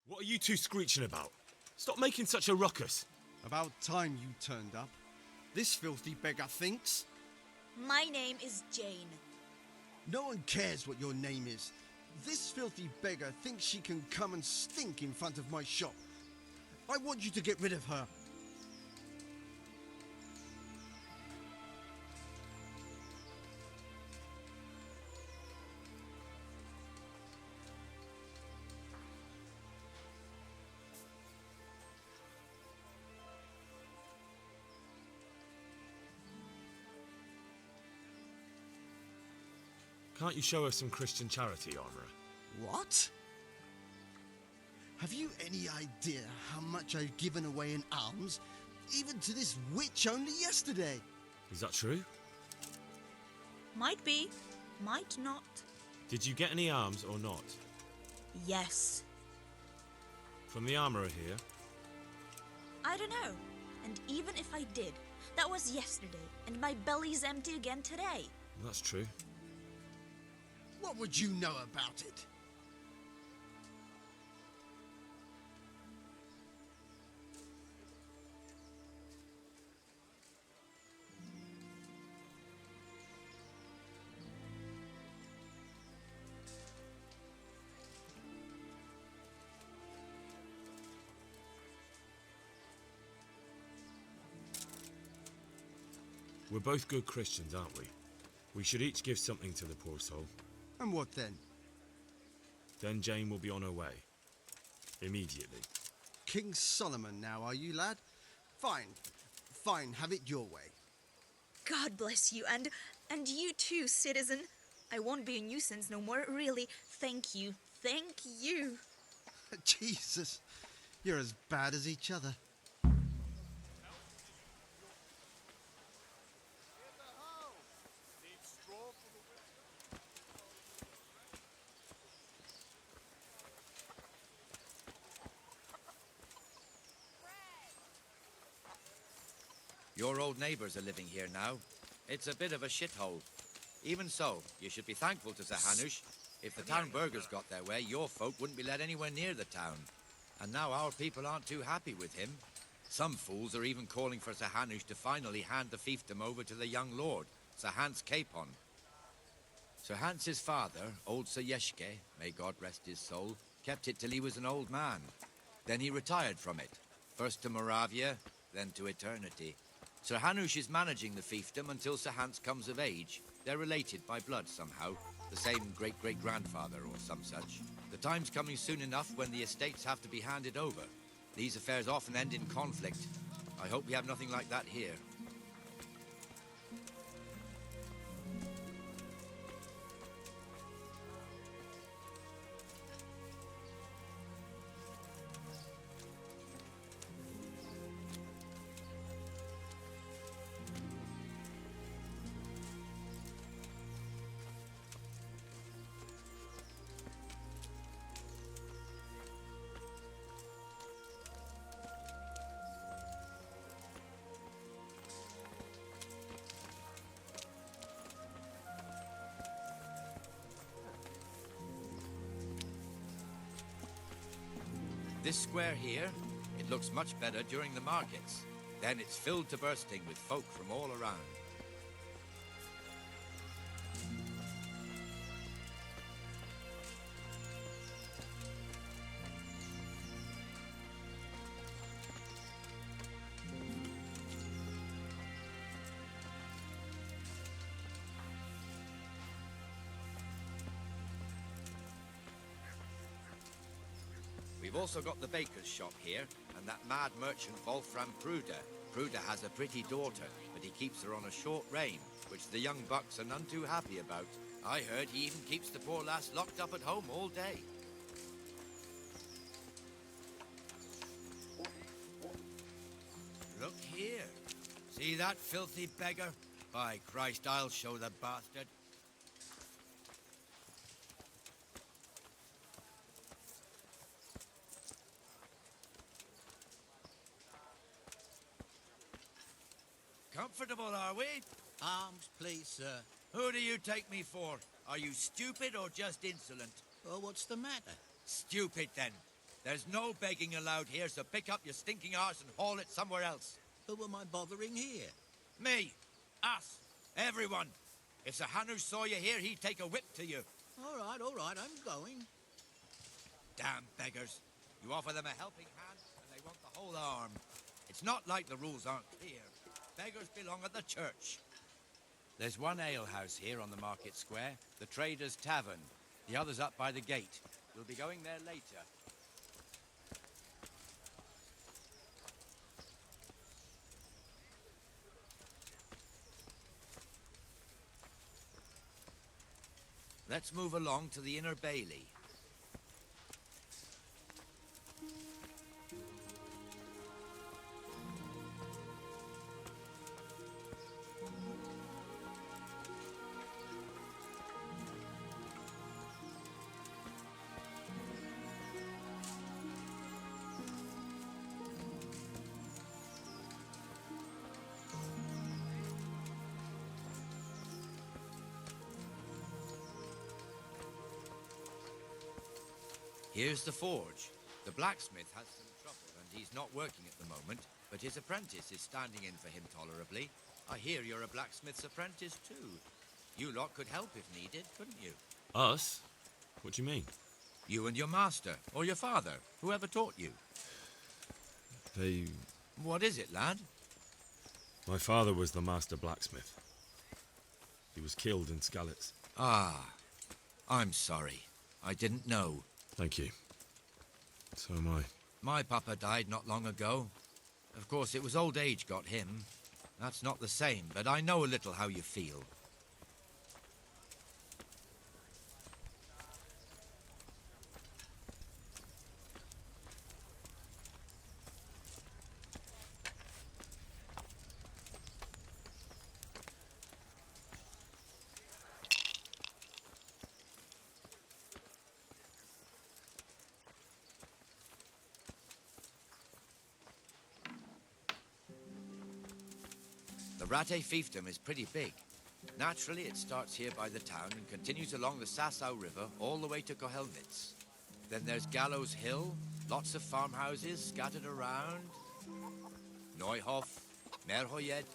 What are you two screeching about? Stop making such a ruckus. About time you turned up. This filthy beggar thinks. My name is Jane. No one cares what your name is. This filthy beggar thinks she can come and stink in front of my shop. I want you to get rid of her. Can't you show us some Christian charity, Armourer? What? Have you any idea how much I've given away in alms, even to this witch only yesterday? Is that true? Might be, might not. Did you get any alms or not? Yes. From the Armourer here? I don't know. And even if I did, that was yesterday, and my belly's empty again today. That's true. What would you know about it? We're both good Christians, aren't we? We should each give something to the poor soul. And what then? Then Jane will be on her way. Immediately. King Solomon now, are you, lad? Fine. Fine, have it your way. God bless you, and you too, citizen. I won't be a nuisance no more, really. Thank you. Thank you. Jesus, you're as bad as each other. Your old neighbours are living here now. It's a bit of a shithole. Even so, you should be thankful to Sir Hanush. If the town burghers got their way, your folk wouldn't be let anywhere near the town. And now our people aren't too happy with him. Some fools are even calling for Sir Hanush to finally hand the fiefdom over to the young lord, Sir Hans Capon. Sir Hans's father, old Sir Yeshke, may God rest his soul, kept it till he was an old man. Then he retired from it, first to Moravia, then to eternity. Sir Hanush is managing the fiefdom until Sir Hans comes of age. They're related by blood somehow, the same great-great-grandfather or some such. The time's coming soon enough when the estates have to be handed over. These affairs often end in conflict. I hope we have nothing like that here. This square here, it looks much better during the markets. Then it's filled to bursting with folk from all around. We've also got the baker's shop here, and that mad merchant Wolfram Pruder. Pruder has a pretty daughter, but he keeps her on a short rein, which the young bucks are none too happy about. I heard he even keeps the poor lass locked up at home all day. Look here. See that filthy beggar? By Christ, I'll show the bastard. Comfortable, are we? Arms, please, sir. Who do you take me for? Are you stupid or just insolent? Well, what's the matter? Stupid, then. There's no begging allowed here, so pick up your stinking arse and haul it somewhere else. Who am I bothering here? Me. Us. Everyone. If Sir Hanush saw you here, he'd take a whip to you. All right, I'm going. Damn beggars. You offer them a helping hand, and they want the whole arm. It's not like the rules aren't clear. Beggars belong at the church. There's one alehouse here on the market square, the Trader's Tavern. The other's up by the gate. We'll be going there later. Let's move along to the Inner Bailey. Here's the forge. The blacksmith has some trouble and he's not working at the moment, but his apprentice is standing in for him tolerably. I hear you're a blacksmith's apprentice too. You lot could help if needed, couldn't you? Us? What do you mean? You and your master, or your father, whoever taught you. They... What is it, lad? My father was the master blacksmith. He was killed in Skalitz. Ah, I'm sorry. I didn't know. Thank you. So am I. My papa died not long ago. Of course, it was old age got him. That's not the same, but I know a little how you feel. The Rate fiefdom is pretty big. Naturally, it starts here by the town and continues along the Sasau River all the way to Kohelnitz. Then there's Gallows Hill, lots of farmhouses scattered around. Neuhof, Merhoyed.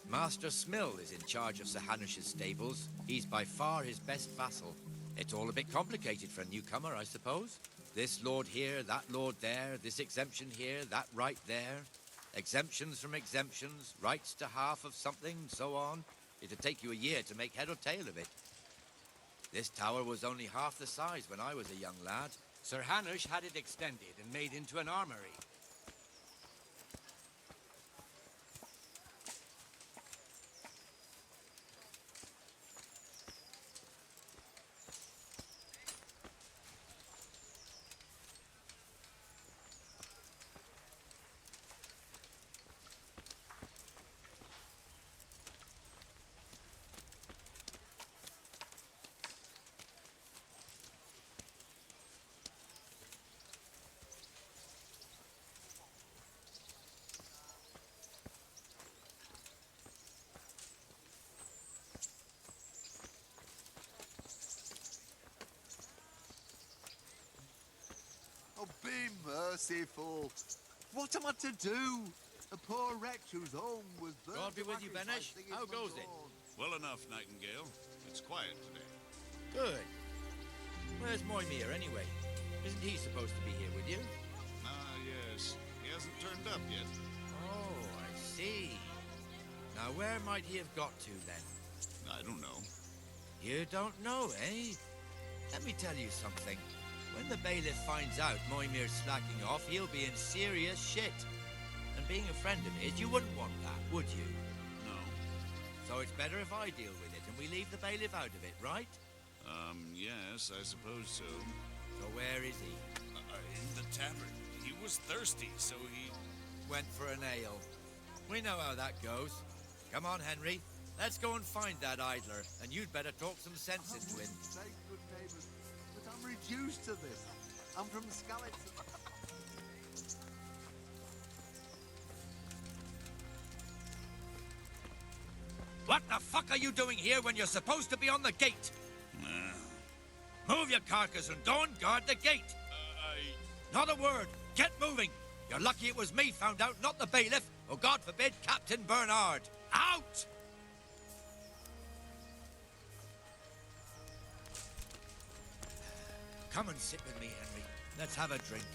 Master Smill is in charge of Sir Hanush's stables. He's by far his best vassal. It's all a bit complicated for a newcomer, I suppose. This lord here, that lord there, this exemption here, that right there. Exemptions from exemptions, rights to half of something, so on. It'd take you a year to make head or tail of it. This tower was only half the size when I was a young lad. Sir Hanush had it extended and made into an armory. merciful. What am I to do? A poor wretch whose home was burned. God be with you, Benesh. How goes it? Well enough, Nightingale. It's quiet today. Good. Where's Bohemia, anyway? Isn't he supposed to be here with you? Ah, yes. He hasn't turned up yet. Oh, I see. Now, where might he have got to, then? I don't know. You don't know, eh? Let me tell you something. When the bailiff finds out Moimir's slacking off, he'll be in serious shit. And being a friend of his, you wouldn't want that, would you? No. So it's better if I deal with it and we leave the bailiff out of it, right? Yes, I suppose so. So where is he? In the tavern. He was thirsty, so he... Went for an ale. We know how that goes. Come on, Henry. Let's go and find that idler, and you'd better talk some sense into him. Say, good neighbours, but I'm reduced to this. I'm from Skalitz. What the fuck are you doing here when you're supposed to be on the gate? Move your carcass and go and guard the gate. Not a word. Get moving. You're lucky it was me found out, not the bailiff, or God forbid, Captain Bernard. Out! Come and sit with me, Henry. Let's have a drink.